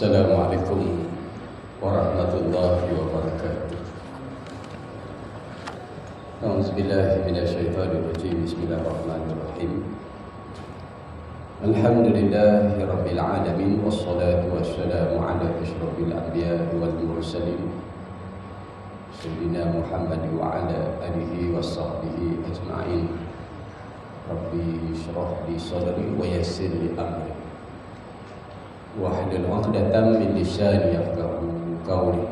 Assalamualaikum warahmatullahi wabarakatuh. A'udzubillahi minasyaitonirrajim. Bismillahirrahmanirrahim. Alhamdulillahi rabbil alamin, wassalatu wassalamu ala asyrafil anbiya'i wal mursalin sayyidina Muhammad wa ala alihi washabbihi ajma'in. Rabbi shrah li sadri wa yassir li amri wahlul 'uqdatam min lisani yafqahu qawli.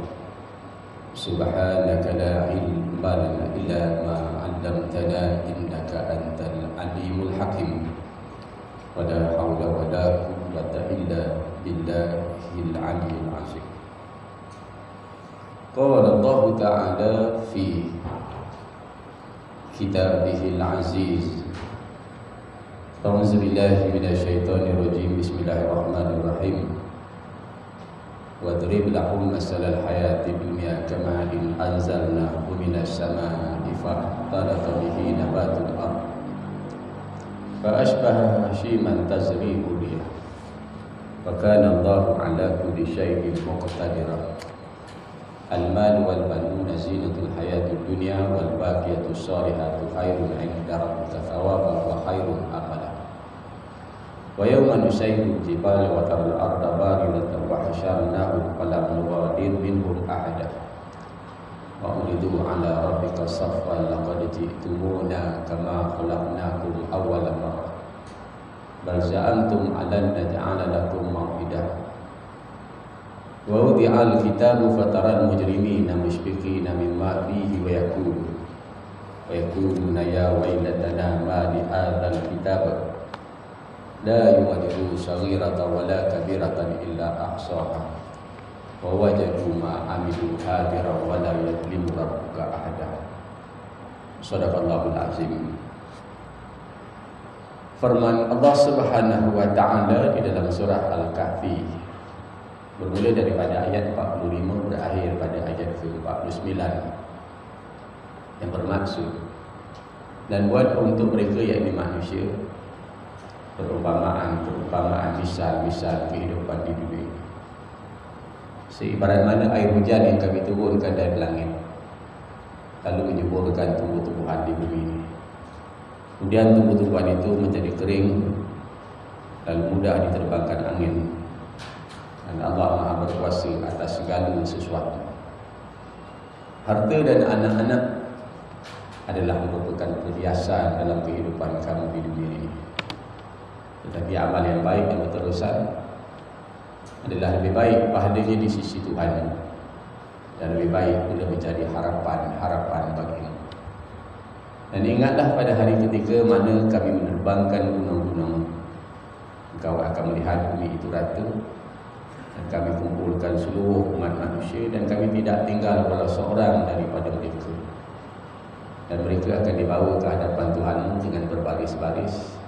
Subhanaka la ilma lana illa ma 'allamtana innaka antal alimul hakim. Wa la haula wa la quwwata illa billahil 'aliyyil 'azim. Qala Allah Ta'ala fi kitabihil 'aziz. A'udzu billahi minasyaitonir rajim. Bismillahirrahmanirrahim. Wadrib lahum masalal hayati dunya kama'in anzalnahu minas samaa'i fahtalata bihi nabatul ardh fa ashbaha hashiman tazri'u riyah wa kana Allahu 'ala kulli shay'in muqtadira. Al-mal wal banuna zinatul hayatid dunya wal baqiyatus shalihatu khairun 'inda rabbika thawaban wa khairun amala. Wa yawma nusayyiru al-jibala wa taral arda barizatan wa hasyarnahu falam nughadir minhum ahada wa uridu 'ala rabbika saffan laqad ji'tumuna kama khalaqnakum awwala marrah bal za'amtum 'alan naj'ala lakum maw'idah. Wa wudi'al kitabu fataral mujrimina mushfiqina mimma fihi wa yaquluna ya waylatana ma li hadzal kitab la yughadiru saghiratan wa la kabiratan illa ahsaha wa wajadu ma 'amilu hadiran wa la yadhlimu rabbuka ahada. Shadaqallahul azim. Firman Allah Subhanahu wa taala di dalam surah Al-Kahfi bermula daripada ayat 45 berakhir pada ayat ke-49 yang bermaksud dan buat untuk mereka yakni manusia perumpamaan misal kehidupan di dunia. Seibarat mana air hujan yang kami turunkan dari langit lalu menyuburkan tumbuh-tumbuhan di bumi ini. Kemudian tumbuh-tumbuhan itu menjadi kering lalu mudah diterbangkan angin. Dan Allah Maha berkuasa atas segala sesuatu. Harta dan anak-anak adalah merupakan perhiasan dalam kehidupan kamu di dunia ini. Tetapi amal yang baik yang berterusan adalah lebih baik pahalanya di sisi Tuhan dan lebih baik bila menjadi harapan bagimu. Dan ingatlah pada hari ketika mana kami menerbangkan gunung-gunung, engkau akan melihat bumi itu rata. Dan kami kumpulkan seluruh umat manusia dan kami tidak tinggal walau seorang daripada mereka. Dan mereka akan dibawa ke hadapan Tuhanmu dengan berbaris-baris.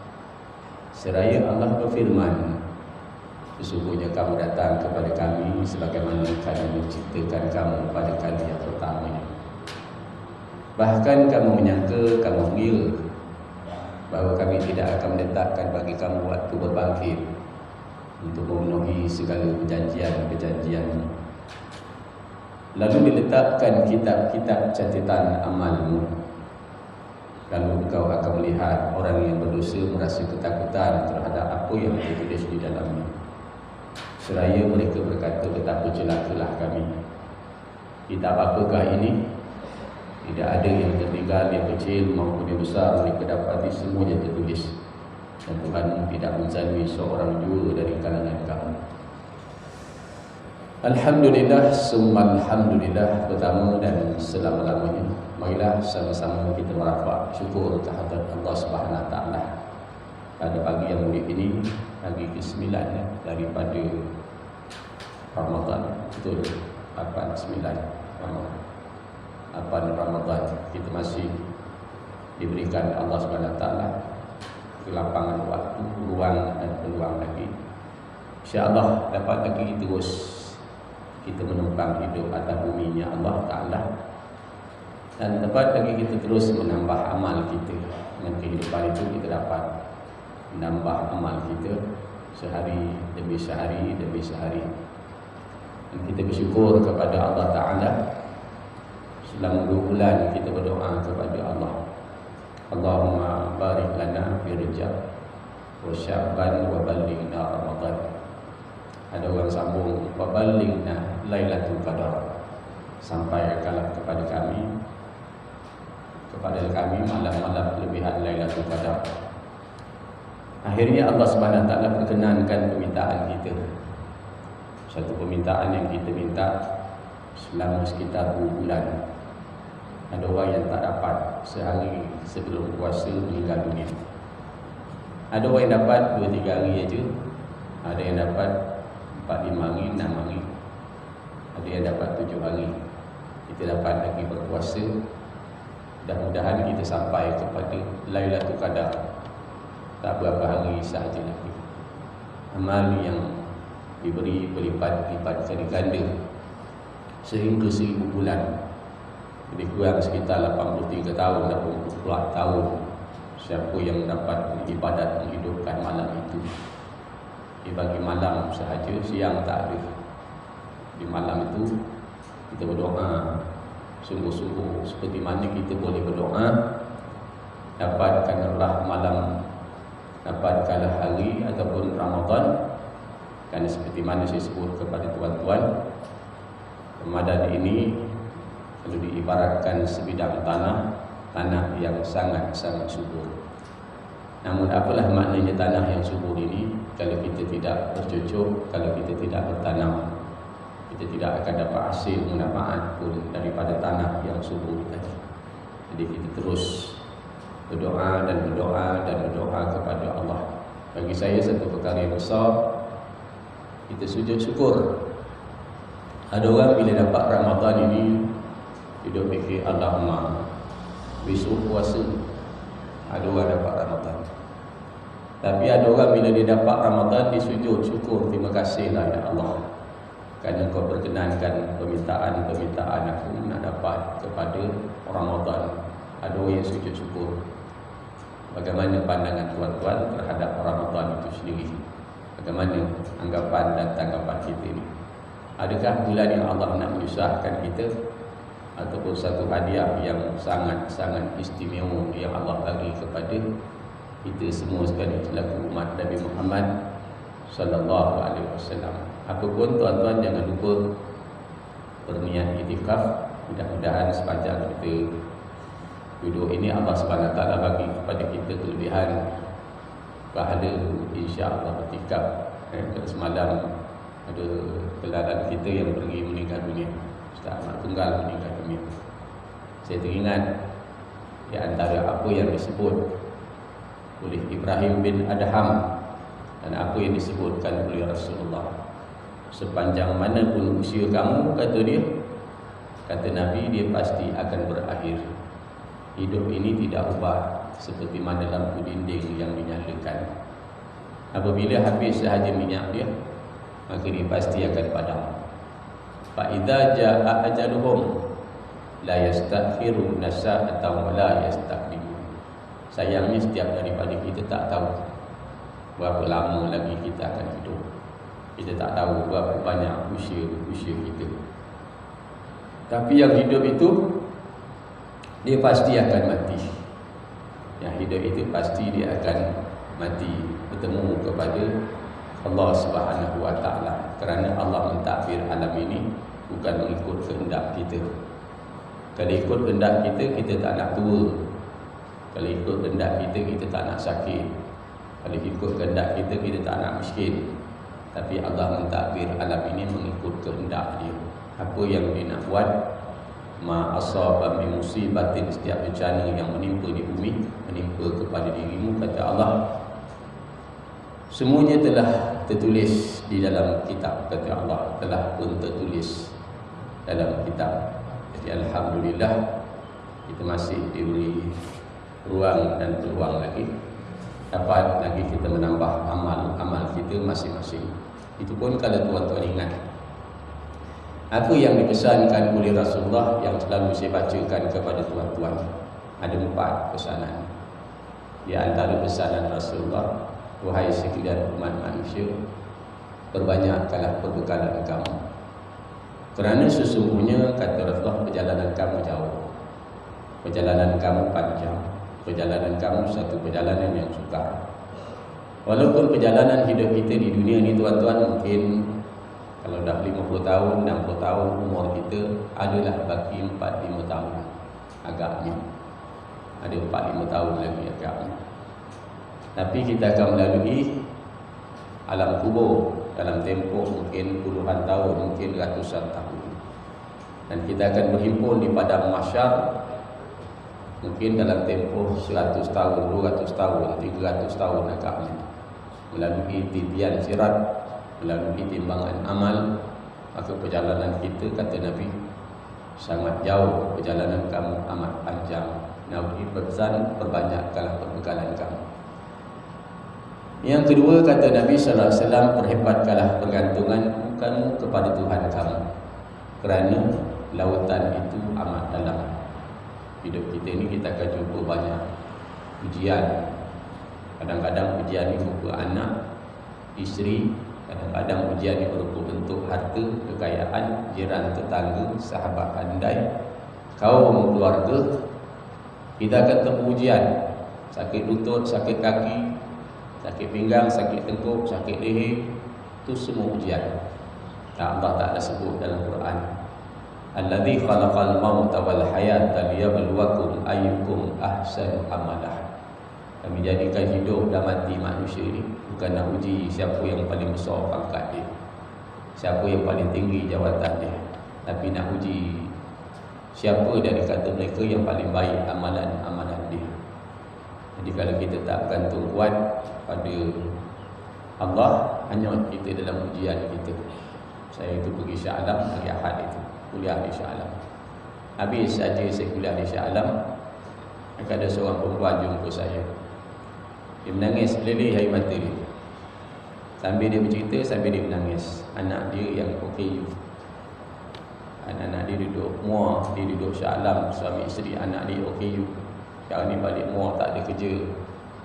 Seraya Allah berfirman, sesungguhnya kamu datang kepada kami sebagaimana kami menciptakan kamu pada kali yang pertamanya. Bahkan kamu menyangka, kamu mengira bahawa kami tidak akan menetapkan bagi kamu waktu berbangkit untuk memenuhi segala perjanjian. Lalu diletakkan kitab-kitab catatan amalmu. Lalu engkau akan melihat orang yang berdosa merasa ketakutan terhadap apa yang tertulis di dalamnya. Seraya mereka berkata, betapa celakalah kami. Kitab apakah ini? Tidak ada yang tertinggal, yang kecil maupun yang besar. Mereka dapati semuanya tertulis. Dan Tuhan tidak menzalimi seorang jua dari kalangan kamu. Alhamdulillah, summa alhamdulillah, pertama dan selama-lamanya. Marilah sama-sama kita merafak syukur kehadirat Allah Subhanahu Wa Taala pada pagi yang mulia ini, pagi ke-9 daripada Ramadan. Betul, 8/9 Ramadan. Kita masih diberikan Allah Subhanahu Wa Taala kelapangan waktu, ruang dan peluang lagi. InsyaAllah dapat lagi terus kita menumpang hidup atas buminya Allah Ta'ala. Dan dapat lagi kita terus menambah amal kita. Dengan kehidupan itu kita dapat menambah amal kita sehari demi sehari demi sehari. Dan kita bersyukur kepada Allah Ta'ala. Selama 2 bulan kita berdoa kepada Allah, Allahumma barik lana fi Rajab wa Sya'ban wa ballighna Ramadan. Ada orang sambung wa ballighna Lailatul Qadar, sampaikanlah kepada kami malam-malam kelebihan Lailatul Qadar. Akhirnya Allah Subhanahu Wa Taala perkenankan permintaan kita. Satu permintaan yang kita minta selama sekitar 2 bulan. Ada orang yang tak dapat sehari sebelum puasa meninggal dunia. Ada orang yang dapat 2-3 hari aja. Ada yang dapat 4-5 hari, 6 hari. Ada yang dapat 7 hari. Kita dapat lagi berpuasa. Mudah-mudahan kita sampai kepada Lailatul Qadar. Tak berapa hari sahaja lagi. Amal yang diberi berlipat-lipat ganda sehingga 1000 bulan. Lebih kurang sekitar 83 tahun, 80 tahun. Siapa yang dapat beribadat menghidupkan malam itu. Di bagi malam sahaja, siang tak ada. Di malam itu kita berdoa sungguh-sungguh seperti mana kita boleh berdoa dapatkanlah malam, dapatkanlah hari ataupun Ramadan. Kerana seperti mana saya sebut kepada tuan-tuan, Ramadan ini kalau diibaratkan sebidang tanah yang sangat-sangat subur. Namun apalah maknanya tanah yang subur ini kalau kita tidak bercocok, kalau kita tidak bertanam, kita tidak akan dapat hasil manfaat pun daripada tanah yang subur tadi. Jadi kita terus berdoa dan berdoa dan berdoa kepada Allah. Bagi saya satu perkara yang besar, kita sujud syukur. Ada orang bila dapat Ramadan ini dia fikir Allahumma besok puasa. Ada orang dapat Ramadan. Tapi ada orang bila dia dapat Ramadan, dia sujud syukur, terima kasihlah ya Allah, kerana kau perkenankan permintaan aku nak dapat kepada Ramadan. Ada orang yang sujud syukur. Bagaimana pandangan tuan-tuan terhadap Ramadan itu sendiri? Bagaimana anggapan dan tanggapan kita ini? Adakah bulan yang Allah nak menyusahkan kita, ataupun satu hadiah yang sangat-sangat istimewa yang Allah bagi kepada kita semua sekali selaku umat Nabi Muhammad sallallahu alaihi wasallam? Apapun tuan-tuan jangan lupa berniat iktikaf. Mudah-mudahan sepanjang kita duduk ini Allah Subhanahu Wa Taala bagi kepada kita kelebihan pahala insya-Allah iktikaf. Pada semalam ada peladan kita yang pergi meninggal dunia, Ustaz Ahmad Tunggal meninggal dunia. Saya teringat di antara apa yang disebut oleh Ibrahim bin Adham dan apa yang disebutkan oleh Rasulullah. Sepanjang mana pun usia kamu, kata dia, kata Nabi, dia pasti akan berakhir. Hidup ini tidak ubah seperti mana lampu dinding yang dinyalakan. Apabila habis sahaja minyak dia, maka dia pasti akan padam. Fa idza jaa ajaluhum la yastakhiruna sa'atan wa la yastaqdimun. Sayangnya setiap daripada kita tak tahu berapa lama lagi kita akan hidup. Kita tak tahu berapa banyak usia kita. Tapi yang hidup itu dia pasti akan mati. Yang hidup itu pasti dia akan mati, bertemu kepada Allah Subhanahu Wa Taala. Kerana Allah mentadbir alam ini bukan mengikut kehendak kita. Kalau ikut kehendak kita, kita tak nak tua. Kalau ikut kehendak kita, kita tak nak sakit. Kalau ikut kehendak kita, kita tak nak miskin. Tapi Allah mentadbir alam ini mengikut kehendak dia. Apa yang dia nak buat, ma asaba min musibatin, setiap bencana yang menimpa di bumi, menimpa kepada dirimu, kata Allah, semuanya telah tertulis di dalam kitab. Kata Allah, telah pun tertulis dalam kitab. Jadi alhamdulillah kita masih diberi ruang dan peluang lagi, dapat lagi kita menambah amal kita masing-masing. Itu pun kalau tuan-tuan ingat apa yang dipesankan oleh Rasulullah yang selalu saya bacakan kepada tuan-tuan. Ada 4 pesanan. Di antara pesanan Rasulullah, wahai sekalian umat manusia, perbanyakkanlah perbekalan kamu. Kerana sesungguhnya kata Rasulullah, perjalanan kamu jauh, perjalanan kamu panjang, perjalanan kamu satu perjalanan yang sukar. Walaupun perjalanan hidup kita di dunia ni tuan-tuan, mungkin kalau dah 50 tahun, 60 tahun umur kita, adalah baki 4-5 tahun agaknya. Ada 4-5 tahun lagi agaknya. Tapi kita akan melalui alam kubur dalam tempoh mungkin puluhan tahun, mungkin ratusan tahun. Dan kita akan berhimpun di padang mahsyar mungkin dalam tempoh 100 tahun, 200 tahun, 300 tahun agaknya. Melalui titian sirat, melalui timbangan amal, maka perjalanan kita, kata Nabi, sangat jauh, perjalanan kamu amat panjang. Nabi berpesan, perbanyakkanlah perbekalan kamu. Yang kedua, kata Nabi SAW, perhebatkanlah pergantungan kamu kepada Tuhan kamu, kerana lautan itu amat dalam. Hidup kita ini kita akan jumpa banyak ujian. Kadang-kadang ujian ini berupa anak, isteri, kadang-kadang ujian ini berupa bentuk harta, kekayaan, jiran, tetangga, sahabat andai, kaum, keluarga. Kita akan tempuh ujian, sakit lutut, sakit kaki, sakit pinggang, sakit tengkuk, sakit leher, itu semua ujian. Allah Ta'ala sebut dalam Quran, Alladzi khalaqal mauta wal hayata liyabluwakum ayyukum ahsanu amalah. Kami jadikan hidup dan mati manusia ini bukan nak uji siapa yang paling besar pangkat dia, siapa yang paling tinggi jawatan dia, tapi nak uji siapa dari kata mereka yang paling baik amalan-amalan dia. Jadi kalau kita tak bergantung kuat pada Allah, hanya kita dalam ujian kita. Saya itu pergi Shah Alam hari Ahad itu, kuliah di Shah Alam. Habis saja saya kuliah di Shah Alam, ada seorang perempuan jumpa saya. Dia menangis meleleh air mata dia. Sambil dia bercerita, sambil dia menangis. Anak dia yang OKU, anak-anak dia duduk muar, dia duduk Shah Alam, suami isteri, anak dia OKU. Sekarang ni balik muar, tak ada kerja,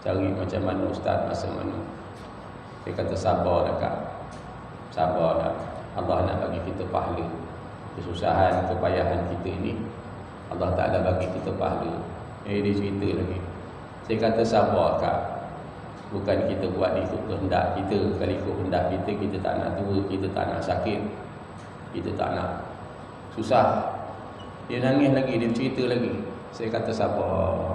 cari macam mana ustaz, masa mana. Dia kata sabar dah kak, sabar dah. Allah nak bagi kita pahala. Kesusahan, kepayahan kita ini Allah Ta'ala bagi kita pahala. Dia cerita lagi. Saya kata sabar kak, bukan kita buat ikut kehendak kita. Kalau ikut kehendak kita, kita tak nak tua, kita tak nak sakit, kita tak nak susah. Dia nangis lagi, dia cerita lagi. Saya kata sabar.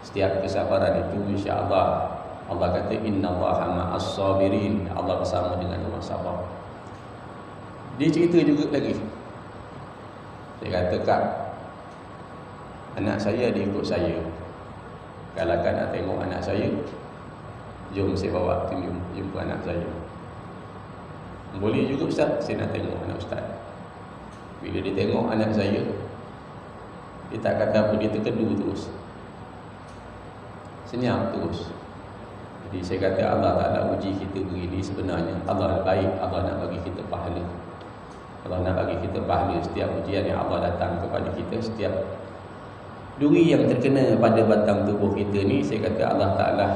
Setiap kesabaran itu insya-Allah, Allah kata innallaha ma'as sabirin, Allah bersama dengan orang sabar. Dia cerita juga lagi. Saya kata kak, anak saya dia ikut saya. Kalau kan nak tengok anak saya, jom saya bawa jumpa anak saya. Boleh juga ustaz, saya nak tengok anak ustaz. Bila dia tengok anak saya, dia tak kata apa, dia terkedu terus, senyap terus. Jadi saya kata Allah Ta'ala uji kita begini, sebenarnya Allah baik, Allah nak bagi kita pahala. Allah nak bagi kita pahala setiap ujian yang Allah datang kepada kita. Setiap duri yang terkena pada batang tubuh kita ni, saya kata Allah Ta'ala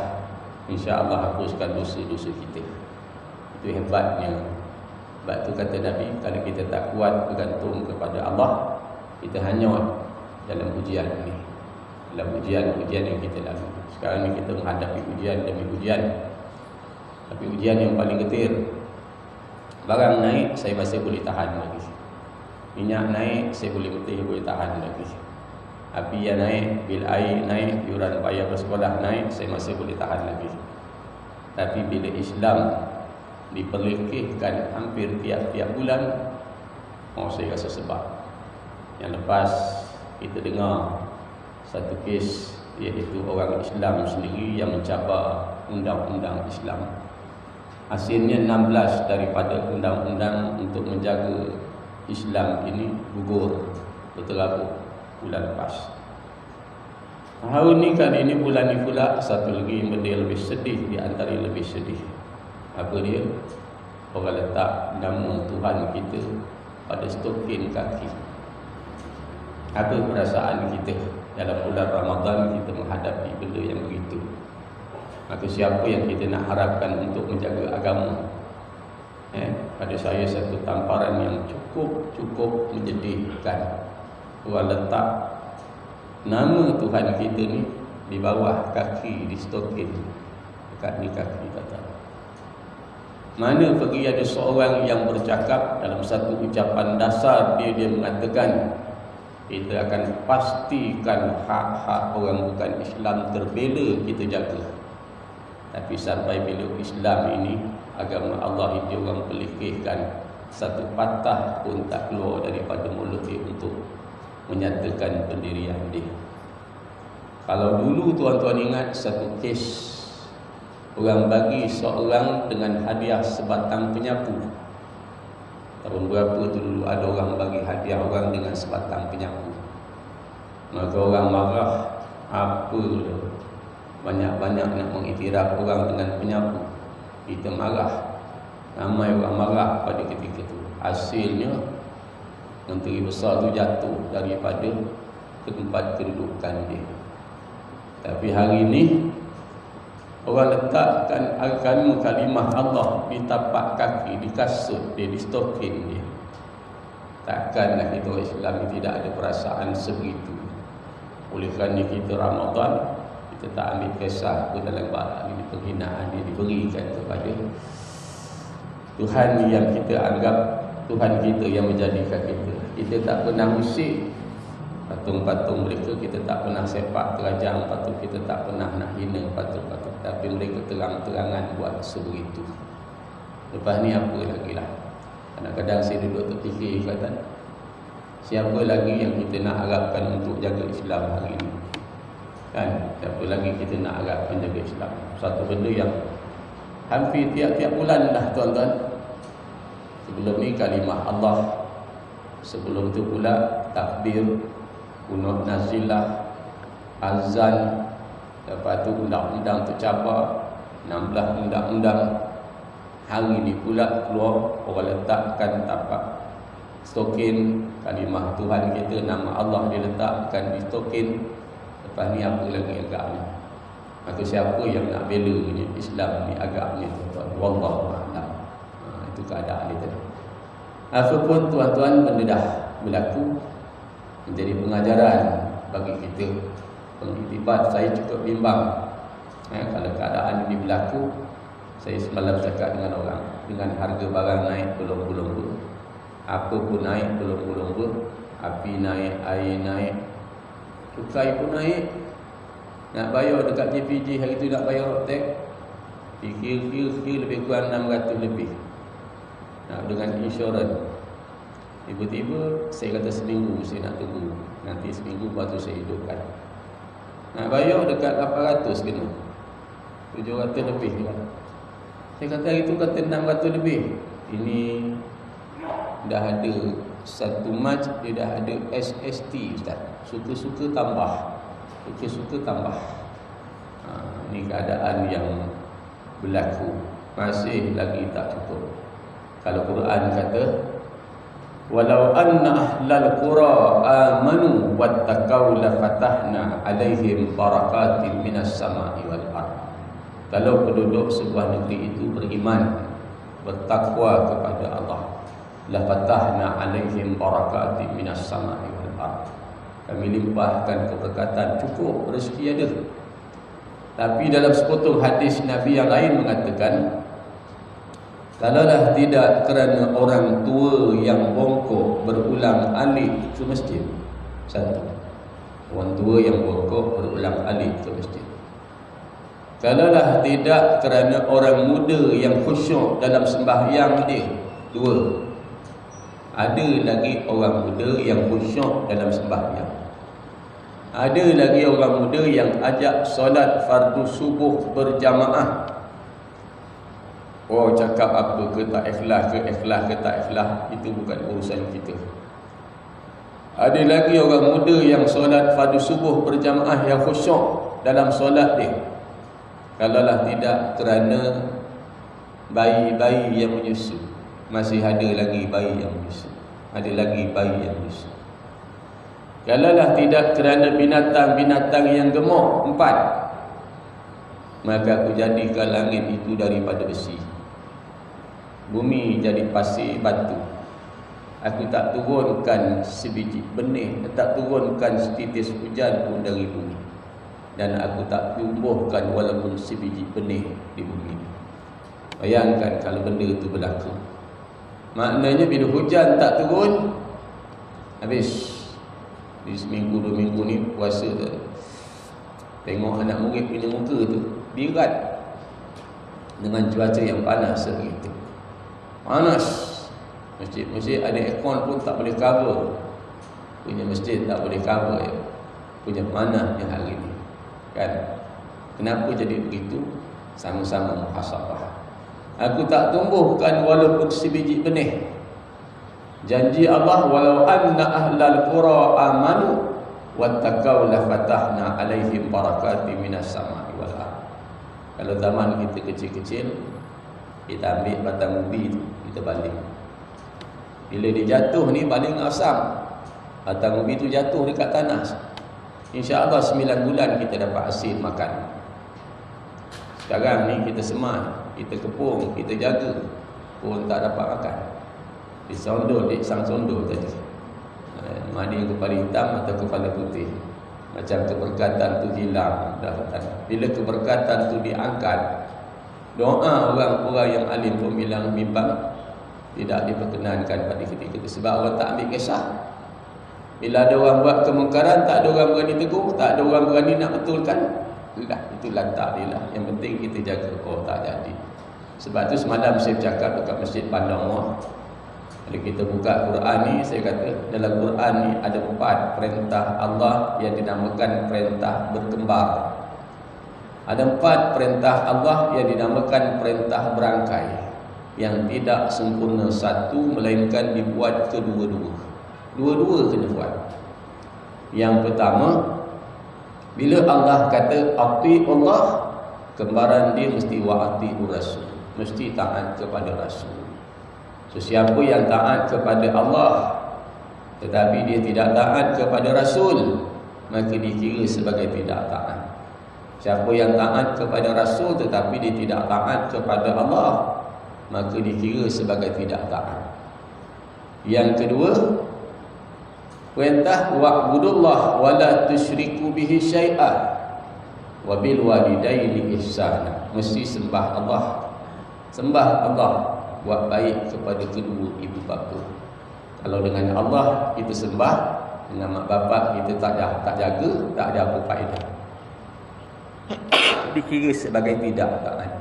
insya-Allah hapuskan dosa-dosa kita. Itu hebatnya. Sebab tu kata Nabi, kalau kita tak kuat bergantung kepada Allah, kita hanyut dalam ujian ini, dalam ujian-ujian yang kita lalui. Sekarang ni kita menghadapi ujian demi ujian. Tapi ujian yang paling getir, barang naik saya masih boleh tahan lagi. Minyak naik saya boleh tahan lagi. Api yang naik, bil air naik, yuran payah bersekolah naik, saya masih boleh tahan lagi. Tapi bila Islam diperlekehkan hampir tiap-tiap bulan, saya rasa sebab. Yang lepas kita dengar satu kes, iaitu orang Islam sendiri yang mencabar undang-undang Islam. Hasilnya 16 daripada undang-undang untuk menjaga Islam ini gugur, berterabur bulan lepas. Tahun ni, kali ini, bulan ni pula, satu lagi benda yang lebih sedih di antara yang lebih sedih. Apa dia? Orang letak nama Tuhan kita pada stokin kaki. Apa perasaan kita dalam bulan Ramadan kita menghadapi benda yang begitu? Maka siapa yang kita nak harapkan untuk menjaga agama, pada saya satu tamparan yang cukup menyedihkan. Orang letak nama Tuhan kita ni di bawah kaki, di stokin dekat ni kaki kata. Mana pergi ada seorang yang bercakap dalam satu ucapan dasar, dia mengatakan kita akan pastikan hak-hak orang bukan Islam terbela, kita jaga. Tapi sampai bila Islam ini, agama Allah ini orang pelikihkan, satu patah pun tak keluar daripada mulut dia untuk menyatakan pendirian dia. Kalau dulu tuan-tuan ingat satu kes, orang bagi seorang dengan hadiah sebatang penyapu. Tahun berapa tu dulu ada orang bagi hadiah orang dengan sebatang penyapu. Maka orang marah, apa banyak-banyak nak mengiktiraf orang dengan penyapu. Kita marah, ramai orang marah pada ketika itu. Hasilnya menteri besar tu jatuh daripada tempat kedudukan dia. Tapi hari ini orang letakkan kalimah Allah di tapak kaki, di kasut dia, di stokin dia. Takkanlah kita orang Islam tidak ada perasaan sebegitu. Oleh kerana kita Ramadan, kita tak ambil kisah pun dalam bab ini, penghinaan yang diberikan kepada Tuhan yang kita anggap Tuhan kita yang menjadikan kita. Kita tak pernah musik patung-patung mereka, kita tak pernah sepak terajang patung, kita tak pernah nak hina patung-patung. Tapi mereka terang-terangan buat sebegitu. Lepas ni apa lagi lah. Kadang-kadang saya duduk terfikir, kata siapa lagi yang kita nak harapkan untuk jaga Islam hari ini? Kan? Siapa lagi kita nak harapkan jaga Islam? Satu benda yang hampir tiap-tiap bulan dah tuan-tuan. Sebelum ni kalimah Allah, sebelum tu pula takbir, kunut nazilah, azan, lepas tu undang-undang tercabar, 16 undang-undang. Hari ni pula keluar orang letakkan tapak stokin kalimah Tuhan kita, nama Allah diletakkan di stokin. Lepas ni apa lagi agaknya? Maka siapa yang nak bela Islam ni agaknya tuan-tuan? Wallahu a'lam. Itu keadaan dia tadi. Apapun tuan-tuan, benda dah berlaku, menjadi pengajaran bagi kita. Pengiktibat saya cukup bimbang. Kalau keadaan ini berlaku, saya semalam cakap dengan orang, dengan harga barang naik belum-belum, apa pun naik belum-belum, api naik, air naik, cukai pun naik. Nak bayar dekat JPJ hari tu, nak bayar tax, kira-kira lebih kurang 600 lebih. Dengan insurans. Tiba-tiba saya kata seminggu saya nak tunggu, nanti seminggu lepas tu saya hidupkan. Nak bayar dekat 800 kena, 700 lebih kan. Saya kata hari tu kata 600 lebih. Ini dah ada satu Mac, dia dah ada SST Ustaz. Suka-suka tambah, suka-suka tambah. Ini keadaan yang berlaku, masih lagi tak cukup. Kalau Quran kata, walau anna ahlal qura amanu wattaqau lafatahna alaihim barakatin minas sama'i wal ardh. Kalau penduduk sebuah negeri itu beriman, bertakwa kepada Allah, lafatahna alaihim barakatin minas sama'i wal ardh. Kami limpahkan keberkatan, cukup, rezeki ada. Tapi dalam sepotong hadis Nabi yang lain mengatakan, kalaulah tidak kerana orang tua yang bongkok berulang alik ke masjid. Satu, orang tua yang bongkok berulang alik ke masjid. Kalaulah tidak kerana orang muda yang khusyuk dalam sembahyang dia. Dua, ada lagi orang muda yang khusyuk dalam sembahyang. Ada lagi orang muda yang ajak solat fardu subuh berjamaah. Oh, cakap apa ke tak ikhlas ke, ikhlas ke tak ikhlas, itu bukan urusan kita. Ada lagi orang muda yang solat fardu subuh berjamaah, yang khusyuk dalam solat dia. Kalaulah tidak kerana bayi-bayi yang menyusu. Masih ada lagi bayi yang menyusu, ada lagi bayi yang menyusu. Kalaulah tidak kerana binatang-binatang yang gemuk. Empat, maka aku jadikan langit itu daripada besi. bumi jadi pasir batu. Aku tak turunkan sebiji benih, tak turunkan setitis hujan pun dari bumi. Dan aku tak tumbuhkan walaupun sebiji benih di bumi. Bayangkan kalau benda itu berlaku. Maknanya bila hujan tak turun, habis. Di seminggu 2 minggu ni puasa tu, tengok anak murid punya muka tu birat dengan cuaca yang panas sebegitu. Panas. Masjid-masjid ada aircon pun tak boleh cover. Punya masjid tak boleh cover ya. Punya panas yang hari ni. Kan? Kenapa jadi begitu? Sama-sama muhasabah. Aku tak tumbuhkan walaupun sebiji benih. Janji Allah, walau anna ahlal qura amanu wattaqau la fatahna alaihim barakatim minas samai wal ardh. Kalau zaman kita kecil-kecil, kita ambil batang ubi tu, kita baling. Bila dia jatuh ni baling asam. Batang ubi tu jatuh dekat tanah. InsyaAllah 9 bulan kita dapat hasil makan. Sekarang ni kita semai, kita kepung, kita jaga, pun tak dapat makan. Disondol, sang sondol tadi. Mandi kepala hitam atau kepala putih. Macam keberkatan tu hilang. Bila keberkatan tu diangkat, doa orang-orang yang alim pun bilang bimbang tidak diperkenankan pada ketika itu. Sebab orang tak ambil kisah. Bila ada orang buat kemungkaran, tak ada orang berani tegur, tak ada orang berani nak betulkan. Itu lantak dia lah. Yang penting kita jaga. Oh, tak jadi. Sebab tu semalam saya bercakap dekat Masjid Pandang Muar. Kalau kita buka Quran ni, saya kata dalam Quran ni ada 4 perintah Allah yang dinamakan perintah berkembar. Ada 4 perintah Allah yang dinamakan perintah berangkai, yang tidak sempurna satu melainkan dibuat kedua-dua. Dua-dua kena buat. Yang pertama, bila Allah kata ati Allah, kembaran dia mesti wa ati rasul, mesti taat kepada Rasul. So, siapa yang taat kepada Allah tetapi dia tidak taat kepada Rasul, maka dikira sebagai tidak taat. Siapa yang taat kepada Rasul tetapi dia tidak taat kepada Allah, maka dikira sebagai tidak taat. Yang kedua, perintah wa'budullah wa la tusyriku bihi syai'an wa bil walidaini ihsana. Mesti sembah Allah. Sembah Allah, buat baik kepada kedua ibu bapa. Kalau dengan Allah kita sembah, dengan mak bapak kita tak jaga, tak ada apa faedah. Dikira sebagai tidak taat.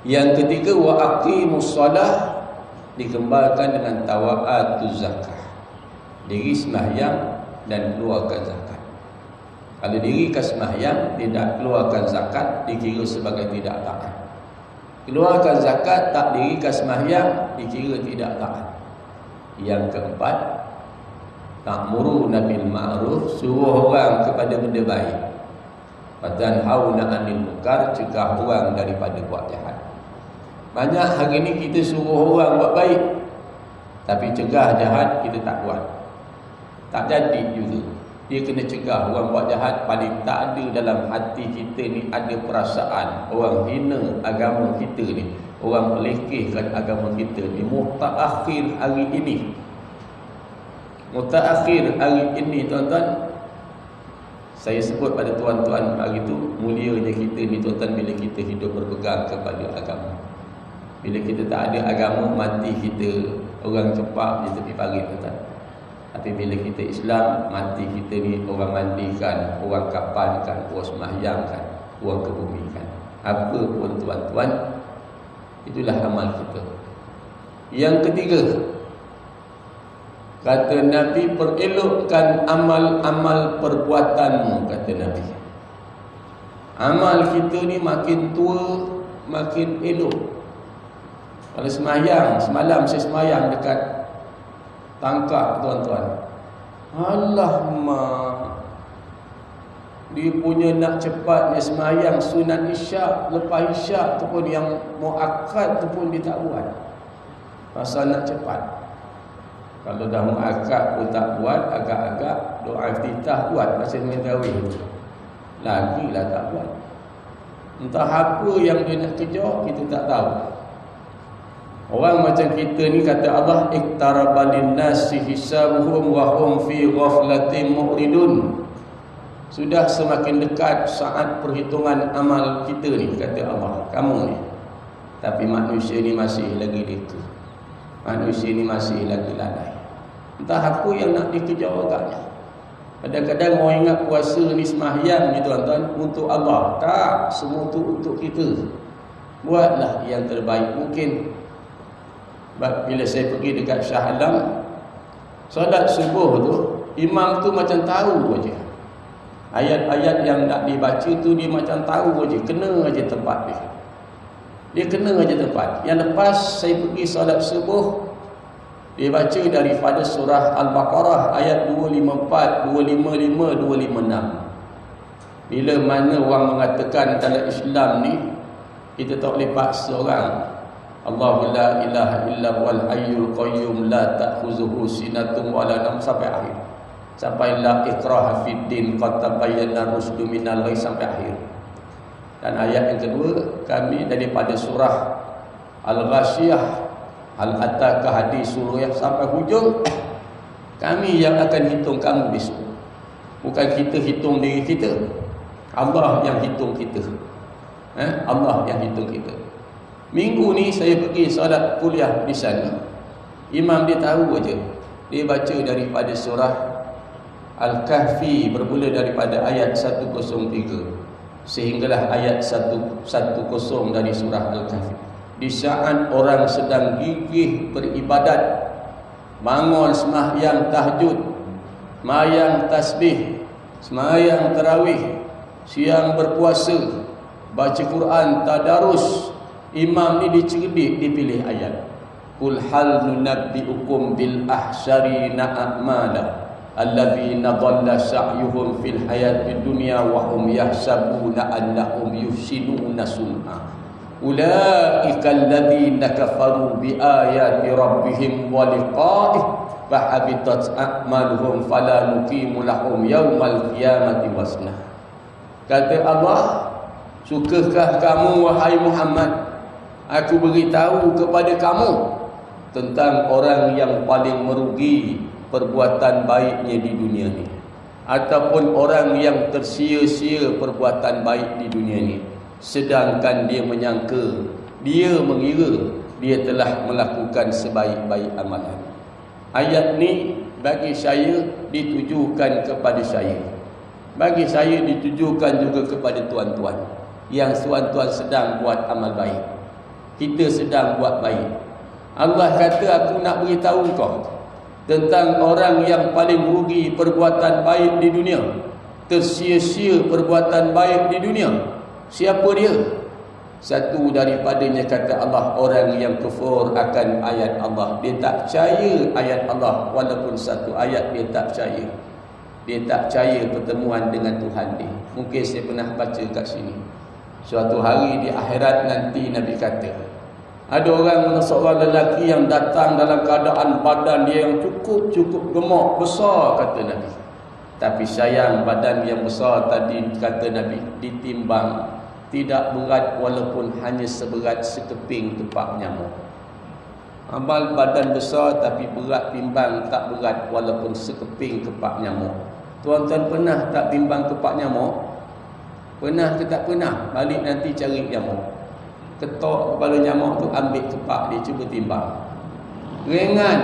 Yang ketiga, wa aqimus solah, dikembarkan dengan tawa'atuz zakah. Diri sembahyang dan keluarkan zakat. Kalau diri ke sembahyang tidak keluarkan zakat, dikira sebagai tidak taat. Keluarkan zakat tak diri ke sembahyang, dikira tidak taat. Yang keempat, ta'muruna bil ma'ruf, suruh orang kepada benda baik. Watanhauna 'anil munkar, cegah orang daripada buat jahat. Banyak hari ni kita suruh orang buat baik, tapi cegah jahat kita tak buat. Tak jadi juga. Dia kena cegah orang buat jahat. Paling tak ada dalam hati kita ni ada perasaan orang hina agama kita ni, orang pelekehkan agama kita ni. Mutaakhir hari ini, mutaakhir hari ini tuan-tuan, saya sebut pada tuan-tuan hari tu, mulianya kita ni tuan-tuan bila kita hidup berpegang kepada agama. Bila kita tak ada agama, mati kita orang cepat di tepi parit tuan-tuan. Tapi bila kita Islam, mati kita ni orang mandikan, orang kapankan, orang sembahyangkan, orang kebumikan. Apa pun tuan-tuan, itulah amal kita. Yang ketiga, kata Nabi, perelokkan amal-amal perbuatanmu, kata Nabi. Amal kita ni makin tua, makin elok. Kalau sembahyang, semalam saya sembahyang dekat Tangkak tuan-tuan. Alamak, dia punya nak cepatnya sembahyang sunat isyak, lepas isyak tu pun yang muakkad tu pun dia tak buat. Pasal nak cepat. Kalau dah muakkad pun tak buat, agak-agak doa iftitah buat masa main tarawih. Lagilah tak buat. Entah apa yang dia nak kejar, kita tak tahu. Orang macam kita ni, kata Allah, iqtaraba lin-nasi hisabuhum wa hum fi ghaflatin mu'ridun. Sudah semakin dekat saat perhitungan amal kita ni, kata Allah, kamu ni. Tapi manusia ni masih lagi leka. Manusia ni masih lagi lalai. Entah apa yang nak dikejar agaknya. Kadang-kadang orang ingat puasa ni sembahyang ni tuan-tuan untuk Allah. Tak, semua tu untuk kita. Buatlah yang terbaik mungkin. Bila saya pergi dekat Shah Alam, solat subuh tu, imam tu macam tahu aja. Ayat-ayat yang nak dibaca tu dia macam tahu aja, kena aja tempat dia. Dia kena aja tempat. Yang lepas saya pergi solat subuh, dia baca daripada surah Al-Baqarah ayat 254, 255, 256. Bila mana orang mengatakan dalam Islam ni kita tak boleh paksa orang. Allahu la ilaha illa huwal hayyul qayyum la ta'khuzuhu sinatun wa la nawm, sampai akhir. Sampai la ikraha fid din qad tabayyana rusdu minal ghayy, sampai akhir. Dan ayat yang kedua kami daripada surah Al-Ghasyiyah, Al-Ataka hadis surah sampai hujung. Kami yang akan hitung kamu besok. Bukan kita hitung diri kita, Allah yang hitung kita. Allah yang hitung kita. Minggu ni saya pergi solat kuliah di sana. Imam dia tahu aja. Dia baca daripada surah Al-Kahfi bermula daripada ayat 103 sehinggalah ayat 110 dari surah Al-Kahfi. Di saat orang sedang gigih beribadat, bangun sembahyang tahajud, sembahyang tasbih, sembahyang tarawih, siang berpuasa, baca Quran, tadarus, imam ni dicerdik, dipilih ayat. Qul hal nunabbiukum bil ahsyarina a'mala alladzina dhalla sa'yuhum fil hayatid dunya wa hum yahsabuna annahum yuhsinuna sun'a. Ulaika alladzina kafaru bi ayati rabbihim wa liqa'ihi fahabitat a'maluhum fala nuqimu lahum yaumal qiyamati wazna. Kata Allah, sukakah kamu wahai Muhammad, aku beritahu kepada kamu tentang orang yang paling merugi perbuatan baiknya di dunia ni, ataupun orang yang tersia-sia perbuatan baik di dunia ni, sedangkan dia menyangka, dia mengira dia telah melakukan sebaik-baik amalan. Ayat ni bagi saya ditujukan kepada saya. Bagi saya ditujukan juga kepada tuan-tuan yang tuan-tuan sedang buat amal baik. Kita sedang buat baik. Allah kata, aku nak beritahu kau tentang orang yang paling rugi perbuatan baik di dunia, tersia-sia perbuatan baik di dunia. Siapa dia? Satu daripadanya, kata Allah, orang yang kufur akan ayat Allah. Dia tak percaya ayat Allah, walaupun satu ayat dia tak percaya. Dia tak percaya pertemuan dengan Tuhan dia. Mungkin saya pernah baca kat sini. Suatu hari di akhirat nanti Nabi kata, ada seorang lelaki yang datang dalam keadaan badan dia yang cukup gemuk, besar, kata Nabi. Tapi sayang, badan yang besar tadi, kata Nabi, ditimbang tidak berat walaupun hanya seberat sekeping tepak nyamuk. Amal badan besar tapi berat timbang tak berat walaupun sekeping kepak nyamuk. Tuan-tuan pernah tak timbang kepak nyamuk? Pernah ke tak pernah? Balik nanti cari nyamuk, ketok kepala nyamuk tu, ambil kepak dia, cuba timbang. Ringan.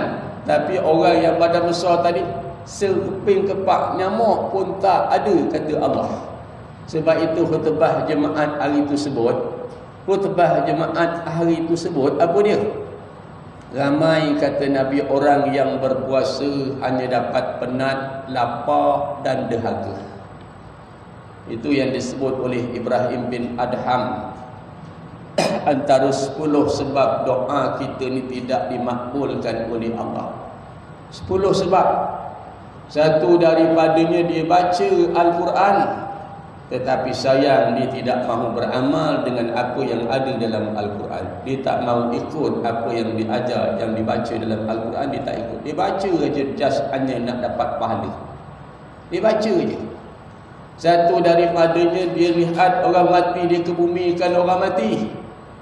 Tapi orang yang badan besar tadi, sekeping kepak nyamuk pun tak ada, kata Allah. Sebab itu khutbah jemaat hari tersebut, apa dia? Ramai, kata Nabi, orang yang berpuasa hanya dapat penat, lapar dan dahaga. Itu yang disebut oleh Ibrahim bin Adham, antara 10 sebab doa kita ni tidak dimakbulkan oleh Allah. 10 sebab. Satu daripadanya, dia baca Al-Quran, tetapi sayang dia tidak mahu beramal dengan apa yang ada dalam Al-Quran. Dia tak mahu ikut apa yang diajar, yang dibaca dalam Al-Quran, dia tak ikut. Dia baca aja just hanya nak dapat pahala. Dia baca aja. Satu daripadanya, dia lihat orang mati, dia kebumikan orang mati,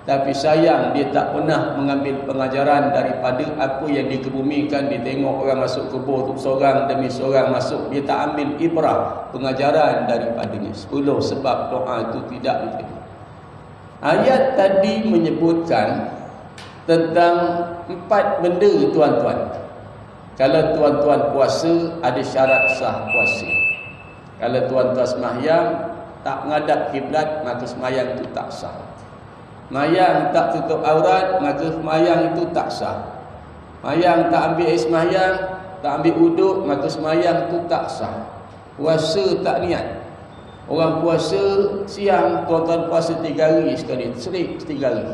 Tapi sayang dia tak pernah mengambil pengajaran daripada apa yang dikebumikan. Dia tengok orang masuk kubur tu seorang demi seorang masuk, dia tak ambil ibrah pengajaran daripadanya. 10 sebab doa itu tidak diterima. Ayat tadi menyebutkan tentang 4 benda, tuan-tuan. Kalau tuan-tuan puasa, ada syarat sah puasa. Kalau tuan-tuan sembahyang tak menghadap kiblat, maka sembahyang itu tak sah. Sembahyang tak tutup aurat, maka sembahyang itu tak sah. Sembahyang tak ambil air sembahyang, tak ambil uduk, maka sembahyang itu tak sah. Puasa tak niat. Orang puasa siang, tuan-tuan puasa 3 hari sekali, serik 3 hari.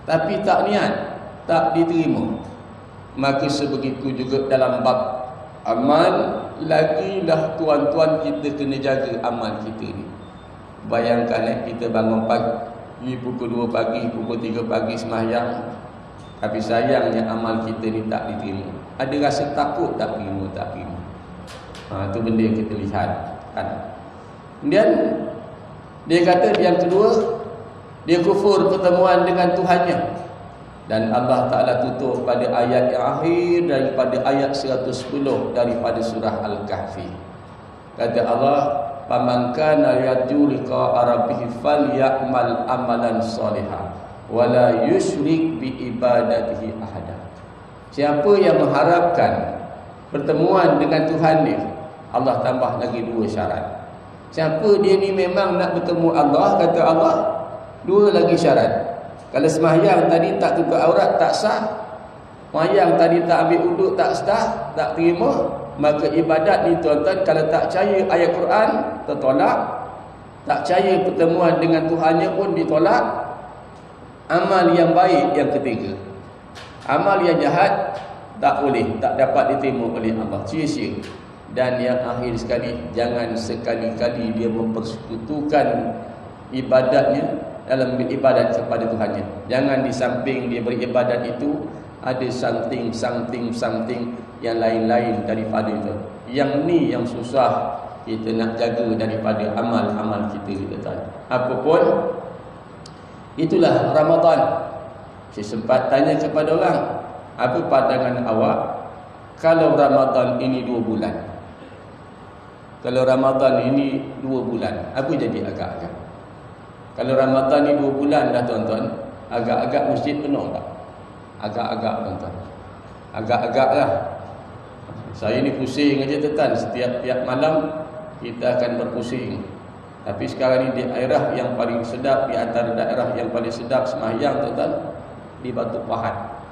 Tapi tak niat, tak diterima. Maka sebegitu juga dalam bab amal, lagilah tuan-tuan kita kena jaga amal kita ni. Bayangkan kita bangun pagi pukul 2 pagi, pukul 3 pagi sembahyang, tapi sayangnya amal kita ni tak diterima. Ada rasa takut tak terima, tak terima. Itu benda yang kita lihat kan. Kemudian dia kata yang kedua, dia kufur pertemuan dengan Tuhannya. Dan Allah Ta'ala tutup pada ayat yang akhir daripada ayat 110 daripada surah Al-Kahfi. Kata Allah, "Faman kana yarju liqa'a rabbih falyamal amalan shalihan wa la yusyrik bi ibadatihi ahada." Siapa yang mengharapkan pertemuan dengan Tuhan dia, Allah tambah lagi 2 syarat. Siapa dia ni memang nak bertemu Allah, kata Allah, 2 lagi syarat. Kalau sembahyang tadi tak tutup aurat, tak sah. Sembahyang tadi tak ambil uduk, tak sah, tak terima. Maka ibadat ni tuan-tuan, kalau tak percaya ayat Quran, tertolak. Tak percaya pertemuan dengan Tuhannya pun ditolak. Amal yang baik yang ketiga. Amal yang jahat tak boleh, tak dapat diterima oleh Allah, sia-sia. Dan yang akhir sekali, jangan sekali-kali dia mempersekutukan ibadatnya dalam beribadat kepada Tuhannya. Jangan di samping dia beribadat itu ada something yang lain-lain daripada itu. Yang ni yang susah kita nak jaga daripada amal-amal kita, tuan. Apapun itulah Ramadan. Saya sempat tanya kepada orang, apa pandangan awak kalau Ramadan ini 2 bulan? Kalau Ramadan ini 2 bulan, apa jadi agak-agak? Kalau Ramadan ni 2 bulan dah, tuan-tuan, agak-agak masjid penuh tak? Agak-agak, tuan-tuan. Agak-agak lah. Saya ni pusing aja, tuan. Setiap malam kita akan berpusing. Tapi sekarang ni di daerah yang paling sedap, di antara daerah yang paling sedap sembahyang, tuan-tuan, di Batu Pahat.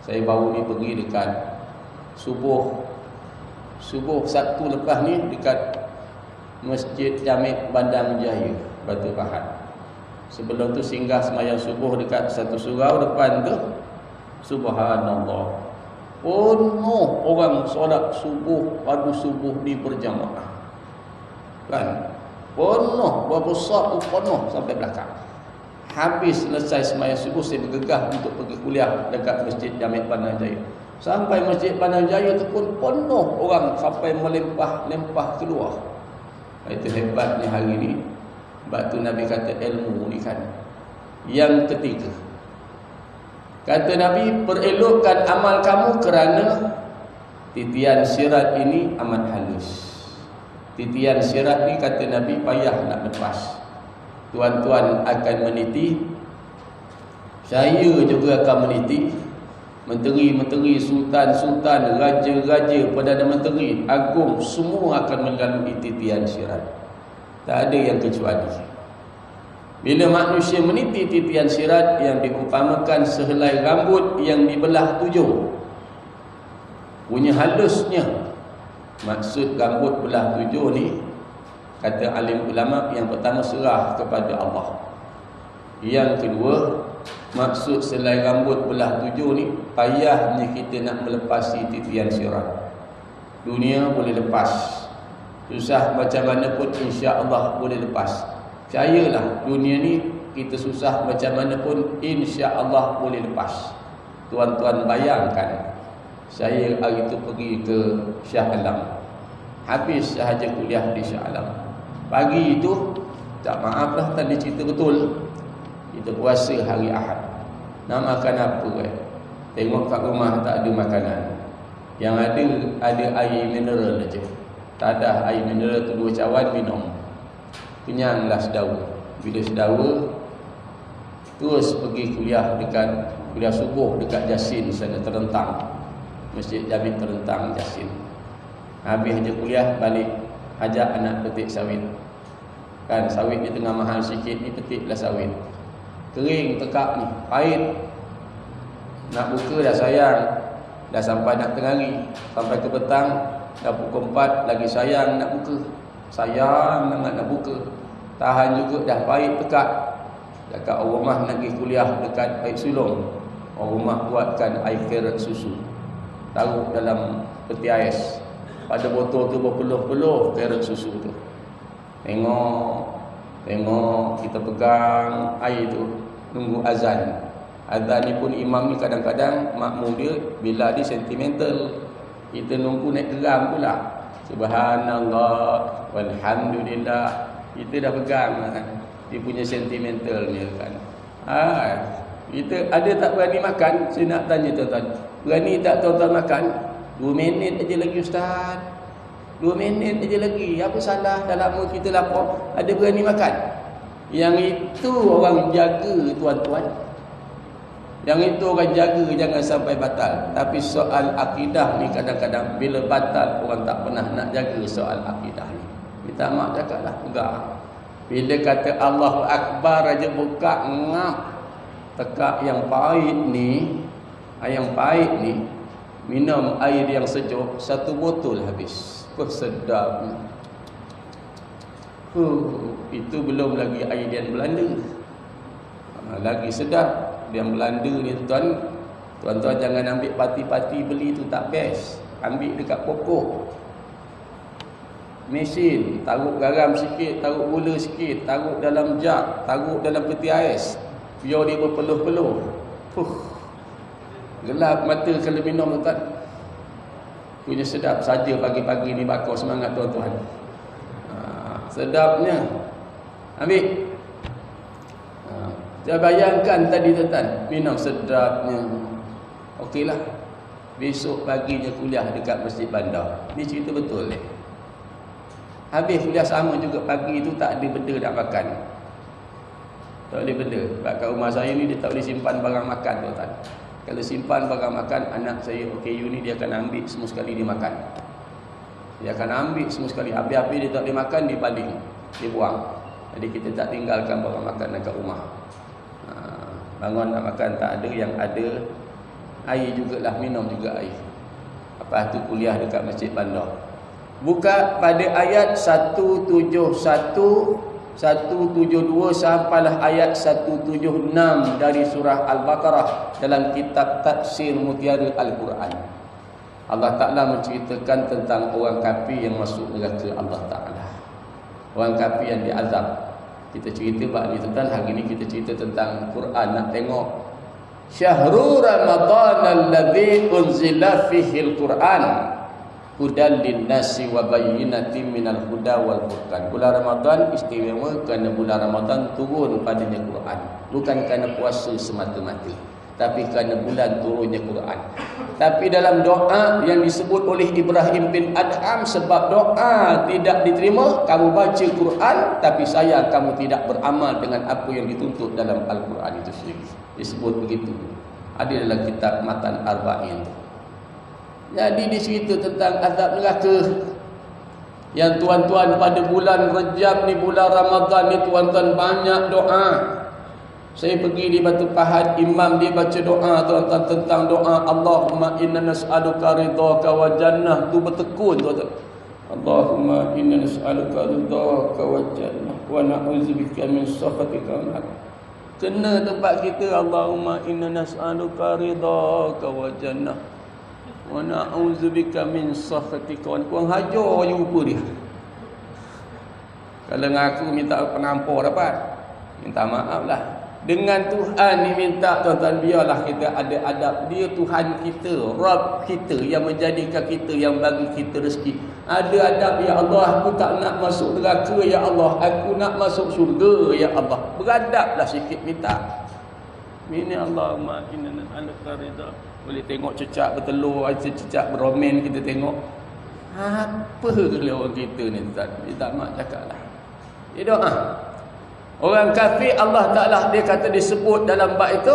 Saya baru ni pergi dekat Subuh Sabtu lepas ni dekat Masjid Jamik Bandar Jaya, Batu Pahat. Sebelum tu singgah sembahyang subuh dekat satu surau depan tu. Subhanallah, penuh orang solat subuh, padu subuh di berjamaah. Kan? Penuh, berapa saat tu penuh sampai belakang. Habis selesai sembahyang subuh, saya bergegas untuk pergi kuliah dekat Masjid Jamik Bandar Jaya. Sampai Masjid Bandar Jaya tu pun penuh orang sampai melempah keluar. Itu hebatnya hari ni. Sebab tu Nabi kata ilmu ni kan. Yang ketiga, kata Nabi, perelokkan amal kamu kerana titian sirat ini amat halus. Titian sirat ni, kata Nabi, payah nak lepas. Tuan-tuan akan meniti, saya juga akan meniti. Menteri-menteri, sultan-sultan, raja-raja, Perdana Menteri, agung, semua akan melalui titian sirat. Tak ada yang kecuali. Bila manusia meniti titian sirat yang diumpamakan sehelai rambut yang dibelah 7, punya halusnya. Maksud rambut belah 7 ni, kata alim ulama, yang pertama serah kepada Allah. Yang kedua, maksud selai rambut belah 7 ni, payahnya kita nak melepasi titian sirat. Dunia boleh lepas, susah macam mana pun insya-Allah boleh lepas. Percayalah, dunia ni kita susah macam mana pun insya-Allah boleh lepas. Tuan-tuan bayangkan, saya hari itu pergi ke Shah Alam. Habis sahaja kuliah di Shah Alam. Pagi itu, tak maaf lah tadi cerita betul. Kita puasa hari Ahad. Nak makan apa Tengok kat rumah tak ada makanan. Yang ada air mineral aja. Tak ada air mineral tu 2 cawan minum. Kenyanglah sedawa. Bila sedawa terus pergi kuliah subuh dekat Jasin sana, Terentang. Masjid Jami Terentang Jasin. Habis je kuliah balik, ajak anak petik sawit. Kan sawit ni tengah mahal sikit ni, petiklah sawit. Kering tekak ni, pahit. Nak buka dah sayang. Dah sampai nak tengah hari, sampai ke petang, dah pukul 4 lagi sayang nak buka. Sayang nak buka. Tahan juga dah pahit tekak. Dekat orang rumah nak pergi kuliah dekat Baik Sulong. Orang rumah buatkan air carrot susu. Taruh dalam peti ais. Pada botol tu berpeluh-peluh carrot susu tu. Tengok kita pegang air tu, nunggu azan. Azan ni pun imam ni kadang-kadang makmum dia bila dia sentimental. Kita nunggu naik geram pula. Subhanallah walhamdulillah. Kita dah pegang kan. Dia punya sentimental ni kan. Kita ada tak berani makan? Saya nak tanya tuan-tuan. Berani tak tuan-tuan makan? 2 minit aja lagi ustaz. 2 minit aja lagi. Apa salah dalam kita lapar? Ada berani makan? Yang itu orang jaga tuan-tuan. Yang itu orang jaga jangan sampai batal. Tapi soal akidah ni kadang-kadang bila batal orang tak pernah nak jaga soal akidah ni. Minta mak cakaplah enggak. Bila kata Allahu Akbar aja buka ngap. Tekak yang pahit ni, minum air yang sejuk 1 botol habis. Sedapnya. Itu belum lagi air yang Belanda. Lagi sedap. Yang Belanda ni tuan-tuan jangan ambil parti-parti beli tu tak best. Ambil dekat pokok. Mesin, taruh garam sikit, taruh gula sikit, taruh dalam jug, taruh dalam peti ais. Biar dia berpeluh-peluh. Gelap mata kalau minum tuan. Punya sedap saja pagi-pagi ni bakar semangat tuan-tuan. Sedapnya. Ambil. Saya bayangkan tadi tuan-tuan, minum sedapnya. Okeylah. Besok paginya kuliah dekat Masjid Bandar. Ni cerita betul ni. Habis kuliah sama juga pagi tu tak ada benda nak makan. Tak boleh benda. Sebab kat rumah saya ni dia tak boleh simpan barang makan tuan-tuan. Kalau simpan barang makan, anak saya OKU ni dia akan ambil semua sekali dia makan. Dia akan ambil semua sekali. Habis-habis dia tak boleh makan, dia baling. Dia buang. Jadi kita tak tinggalkan barang makan dekat rumah. Bangun nak makan tak ada, yang ada air jugalah, minum juga air. Lepas tu kuliah dekat Masjid Bandar. Buka pada ayat 171, 172 sampailah ayat 176 dari surah Al-Baqarah dalam kitab Tafsir Mutiara Al-Quran. Allah Ta'ala menceritakan tentang orang kafir yang masuk neraka Allah Ta'ala. Orang kafir yang diazab. Kita cerita bab ni tentang hari ni kita cerita tentang Quran. Nak tengok Syahrul Ramadan alladzi unzila fihi al-Quran hudan lin-nasi wa bayyinatin minal huda wal furqan. Bulan Ramadan istimewa kerana bulan Ramadan turun padanya Quran. Bukan kerana puasa semata-mata, tapi kerana bulan turunnya Quran. Tapi dalam doa yang disebut oleh Ibrahim bin Adham, sebab doa tidak diterima, kamu baca Quran tapi sayang kamu tidak beramal dengan apa yang dituntut dalam Al-Quran itu sendiri. Disebut begitu. Ada dalam kitab Matan Arba'in. Jadi dicerita tentang azab neraka. Yang tuan-tuan pada bulan Rejab ni, bulan Ramadan ni, tuan-tuan banyak doa. Saya pergi di Batu Pahat, imam dia baca doa tuan-tuan tentang doa Allahumma inna nas'aluka ridhaka wa jannah. Tu bertekun tuan-tuan. Allahumma inna nas'aluka ridhaka wa jannah wa na'udzubika min sakhatika wa nar. Kena tempat kita, Allahumma inna nas'aluka ridhaka wa jannah wa na'udzubika min sakhatika wa nar. Kurang hajar je rupa dia. Kalau ngaku minta pengampur dapat, minta maaf lah. Dengan Tuhan ni minta tuan-tuan, biarlah kita ada adab. Dia Tuhan kita, Rabb kita yang menjadikan kita, yang bagi kita rezeki. Ada adab, ya Allah, aku tak nak masuk neraka, ya Allah, aku nak masuk syurga, ya Allah. Beradablah sikit minta. Ini Allahumma inna nas'aluka ridha. Boleh tengok cecak bertelur, cecak beromen, kita tengok. Apa kalau orang kita ni Ustaz? Dia tak mak cakap lah. Dia doa. Orang kafir Allah Ta'ala dia kata disebut dalam bab itu,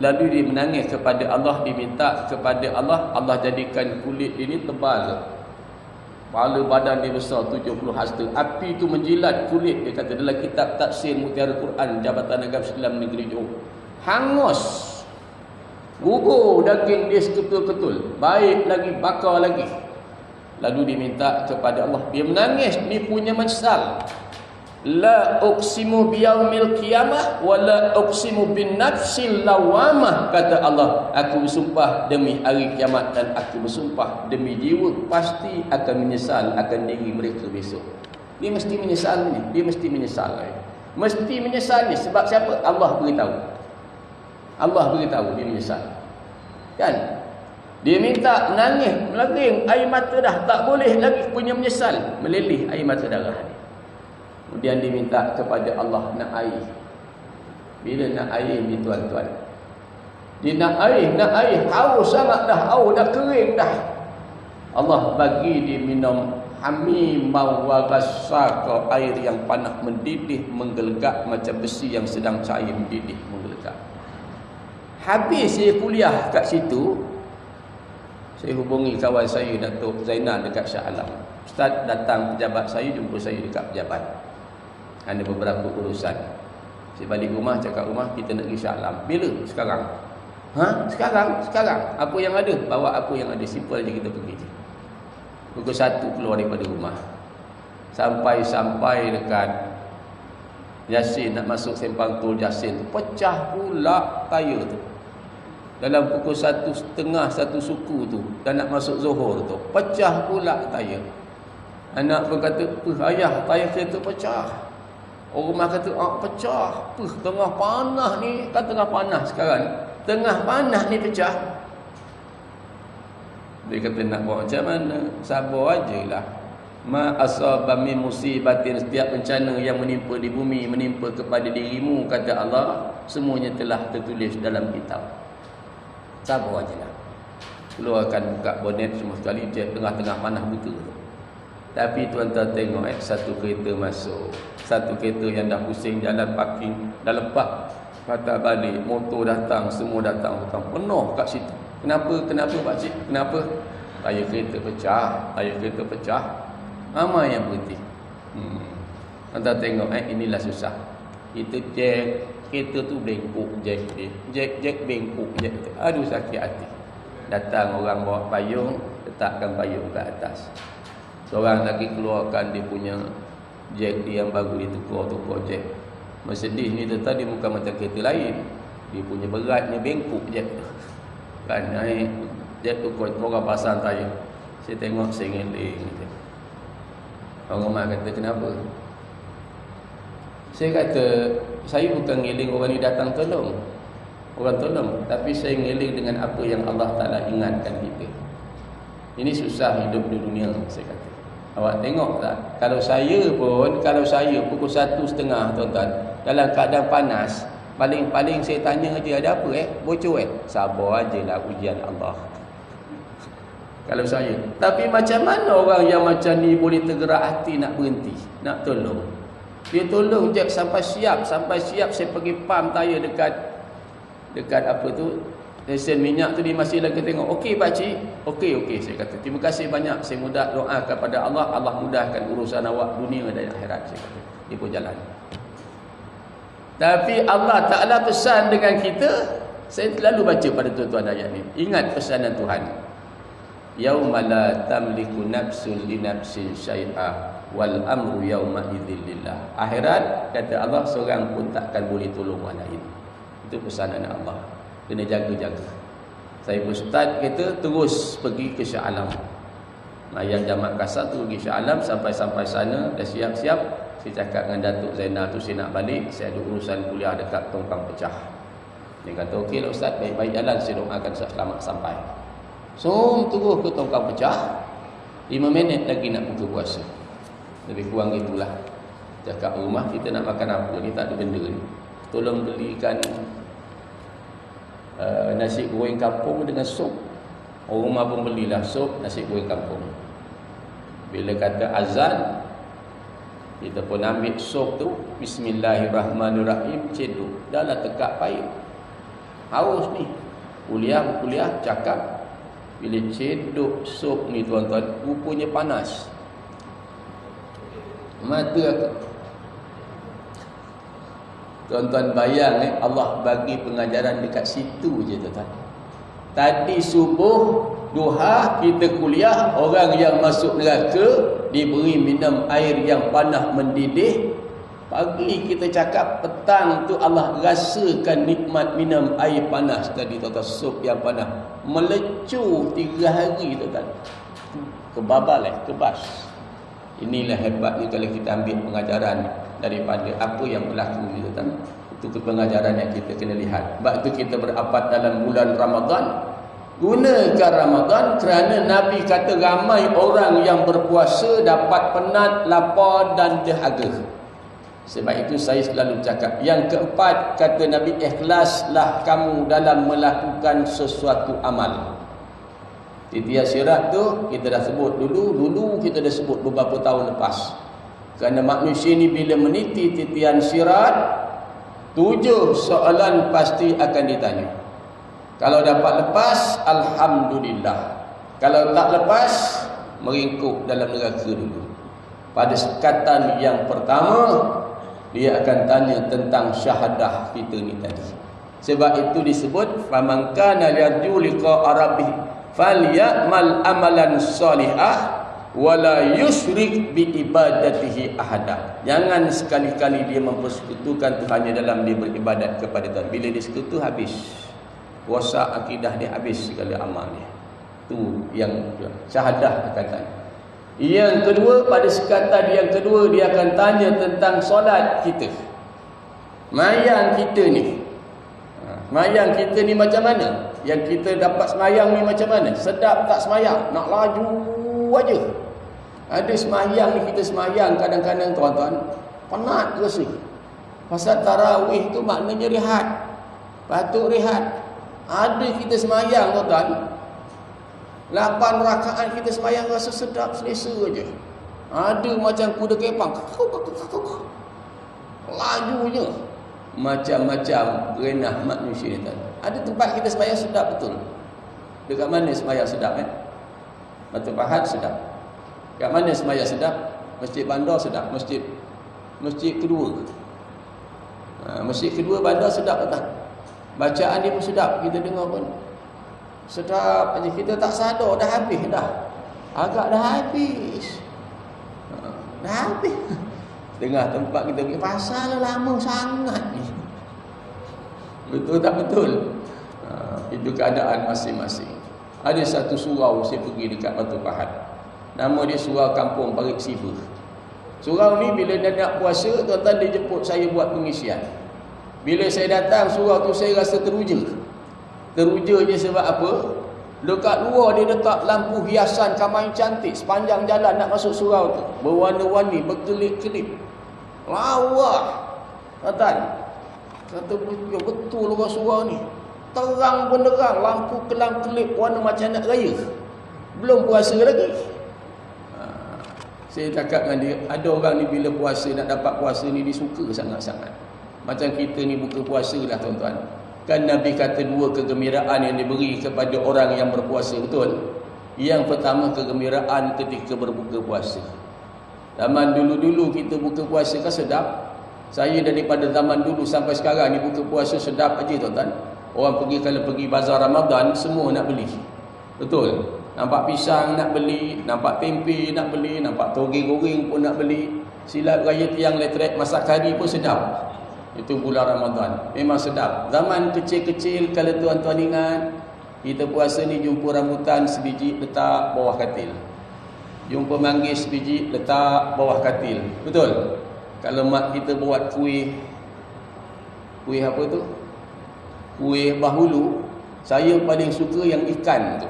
lalu dia menangis kepada Allah, diminta kepada Allah. Allah jadikan kulit ini tebal, kepala badan dia besar 70 hasta. Api itu menjilat kulit, dia kata dalam kitab tafsir Mutiara Quran Jabatan Agama Islam Negeri Johor. Hangus, gugur daging dia seketul-ketul, baik lagi, bakar lagi. Lalu diminta kepada Allah, dia menangis, dia punya menyesal. La uqsimu biyaumil qiyamah wa la uqsimu bin nafsil lawamah, kata Allah, aku bersumpah demi hari kiamat dan aku bersumpah demi jiwa pasti akan menyesal akan diri mereka besok. Dia mesti menyesal ni, dia mesti menyesal. Mesti menyesal ni sebab siapa? Allah beritahu. Allah beritahu dia menyesal. Kan? Dia minta, menangis, melering, air mata dah tak boleh lagi punya menyesal, meleleh air mata darah ni. Kemudian diminta kepada Allah nak air. Bila nak air ni tuan-tuan, dia nak air, haus sangat dah, haus dah, kering dah. Allah bagi dia minum hamimau wa ghassaka, air yang panas mendidih, menggelegak macam besi yang sedang cair mendidih, menggelegak. Habis saya kuliah kat situ, saya hubungi kawan saya Datuk Zainal dekat Shah Alam. Ustaz, datang pejabat saya, jumpa saya dekat pejabat. Ada beberapa urusan. Saya balik rumah, cakap rumah, kita nak pergi Shah Alam. Bila? Sekarang. Sekarang. Apa yang ada? Bawa apa yang ada. Simple je, kita pergi je. Pukul 1 keluar daripada rumah. Sampai dekat Yasin, nak masuk Sempang Tol Yasin tu, pecah pula tayar tu. Dalam pukul 1:30, 1 suku tu, dan nak masuk Zohor tu, pecah pula tayar. Anak pun kata, ayah, tayar kereta pecah. Orang rumah kata, pecah. Tengah panas ni, kan tengah panas sekarang. Tengah panas ni pecah. Dia kata, nak buat macam mana? Sabar ajalah. Ma asaba min musibatin, setiap bencana yang menimpa di bumi, menimpa kepada dirimu, kata Allah, semuanya telah tertulis dalam kitab. Sabar ajalah. Keluarkan buka bonet semua sekali, dia tengah-tengah panas buta tu. Tapi tuan-tuan tengok, satu kereta masuk, satu kereta yang dah pusing jalan parking, dah lepas, patah balik, motor datang, semua datang, penuh kat situ. Kenapa pakcik? Kenapa? Tayar kereta pecah. Ramai yang berhenti. Tuan-tuan tengok, inilah susah. Kita jack, kereta tu bengkok jack dia. Jack bengkok jack. Aduh, sakit hati. Datang orang bawa payung, letakkan payung ke atas. Seorang lagi keluarkan dia punya jack dia yang baru, dia tukar jack. Mercedes ni tadi bukan macam kereta lain. Dia punya beratnya bengkok jack tu. Kan naik jack tu, orang pasang tayar. Saya tengok, saya ngeling. Orang rumah kata, kenapa? Saya kata, saya bukan ngeling orang ni datang tolong. Orang tolong. Tapi saya ngeling dengan apa yang Allah Ta'ala ingatkan kita. Ini susah hidup di dunia, saya kata. Awak tengok tak? Kalau saya pukul 1:30 tuan-tuan, dalam keadaan panas, paling saya tanya aja, ada apa bocor sabar ajalah, ujian Allah. Kalau saya. Tapi macam mana orang yang macam ni boleh tergerak hati nak berhenti, nak tolong? Dia tolong Jack sampai siap saya pergi pump tayar dekat apa tu, stesen minyak tu. Dia masih lagi tengok, okey pakcik, okey saya kata, terima kasih banyak, saya mudah doa kepada Allah mudahkan urusan awak dunia dan akhirat, saya kata. Dia pun jalan. Tapi Allah Ta'ala pesan dengan kita, saya selalu baca pada tuan-tuan ayat ni, ingat pesanan Tuhan, yauma la tamliku nafsun li nafsin syai'a wal amru yauma idzil lillah. Akhirat, kata Allah, seorang pun takkan boleh tolong orang lain. Itu pesanan Allah. Kena jaga-jaga. Saya berstart kita terus pergi ke Shah Alam. Yang Jamat Kasar tu pergi Shah Alam, sampai sana dah siap-siap. Saya cakap dengan Datuk Zainal tu, saya nak balik, saya ada urusan kuliah dekat Tongkang Pecah. Dia kata, okey lah Ustaz, baik-baik jalan, saya doakan Ustaz selamat sampai. So, turun ke Tongkang Pecah, 5 minit lagi nak buka puasa. Lebih kurang itulah. Cakap rumah kita nak makan apa ni, tak ada benda ni. Tolong belikan nasi goreng kampung dengan sup. Orang rumah pun belilah sup, nasi goreng kampung. Bila kata azan, kita pun ambil sup tu, bismillahirrahmanirrahim, ceduk. Dah lah tekak pahit. Haus ni. Kuliah, cakap. Bila ceduk sup ni tuan-tuan, rupanya panas. Mata aku. Tuan-tuan bayang Allah bagi pengajaran dekat situ je tuan-tuan. Tadi subuh, duha, kita kuliah, orang yang masuk neraka diberi minum air yang panas mendidih. Pagi kita cakap, petang tu Allah rasakan nikmat minum air panas tadi tuan-tuan, sup yang panas. Melecur 3 hari tuan-tuan. Kebabal kebas. Inilah hebatnya kalau kita ambil pengajaran daripada apa yang berlaku ni tuan-tuan. Itu pengajaran yang kita kena lihat. Sebab itu kita berapat dalam bulan Ramadan. Gunakan Ramadan kerana Nabi kata ramai orang yang berpuasa dapat penat, lapar dan dahaga. Sebab itu saya selalu cakap, yang keempat kata Nabi, ikhlaslah kamu dalam melakukan sesuatu amal. Titian sirat tu kita dah sebut dulu kita dah sebut beberapa tahun lepas. Kerana manusia ni bila meniti titian sirat, 7 soalan pasti akan ditanya. Kalau dapat lepas, alhamdulillah. Kalau tak lepas, meringkuk dalam neraka dulu. Pada sekatan yang pertama, dia akan tanya tentang syahadah kita ni tadi. Sebab itu disebut, faman kana yarju liqa rabbih falyamal amalan salihah wala yusyrik bi ibadatihi ahada. Jangan sekali-kali dia mempersekutukan Tuhannya dalam dia beribadat kepada Tuhan. Bila dia sekutu, habis. Rosak akidah dia, habis segala amal dia. Itu yang syahadah akan tanya. Yang kedua, pada sekatan yang kedua, dia akan tanya tentang solat kita. Mayang kita ni. Mayang kita ni macam mana? Yang kita dapat semayang ni macam mana? Sedap tak semayang? Nak laju aja. Ada semayang ni, kita semayang kadang-kadang tuan-tuan, penat rasa. Pasal tarawih tu maknanya rehat. Patut rehat. Ada kita semayang tuan-tuan, 8 rakaat kita semayang rasa sedap, selesa je. Ada macam kuda kepang, lajunya. Macam-macam renah manusia ni tuan. Ada tempat kita semayang sedap betul. Dekat mana semayang sedap Batu Pahat sedap. Dekat mana semayang sedap? Masjid Bandar sedap. Masjid kedua. Masjid kedua Bandar sedap tak? Bacaan dia pun sedap. Kita dengar pun sedap aja. Kita tak sadar dah habis dah. Agak dah habis. Dah habis. Tengah tempat kita pergi, pasal lama sangat ni. Betul tak betul? Itu keadaan masing-masing. Ada satu surau saya pergi dekat Batu Pahat. Nama dia Surau Kampung Parit Siva. Surau ni bila dia nak puasa, tuan-tuan dia jemput saya buat pengisian. Bila saya datang surau tu, saya rasa teruja. Teruja je sebab apa? Dekat luar dia letak lampu hiasan kamar yang cantik sepanjang jalan nak masuk surau tu. Berwarna-warni, berkelip-kelip. Lawa. Tuan-tuan, kata betul orang surau ni. Terang benderang, lampu kelang-kelip warna macam nak raya. Belum puasa lagi. Saya cakap dengan dia, ada orang ni bila puasa, nak dapat puasa ni, dia suka sangat-sangat. Macam kita ni buka puasa lah tuan-tuan. Kan Nabi kata 2 kegembiraan yang diberi kepada orang yang berpuasa, betul? Yang pertama, kegembiraan ketika berbuka puasa. Zaman dulu-dulu kita buka puasa kan sedap. Saya daripada zaman dulu sampai sekarang ni buka puasa sedap aja tuan-tuan. Orang pergi, kalau pergi bazar Ramadan, semua nak beli. Betul? Nampak pisang nak beli, nampak tempe nak beli, nampak toge goreng pun nak beli. Silat raya tiang letrek masak kari pun sedap. Itu bulan Ramadan. Memang sedap. Zaman kecil-kecil, kalau tuan-tuan ingat, kita puasa ni jumpa rambutan sebiji letak bawah katil. Jumpa manggis sebiji letak bawah katil. Betul? Kalau mak kita buat kuih apa tu? Kuih bahulu, saya paling suka yang ikan tu.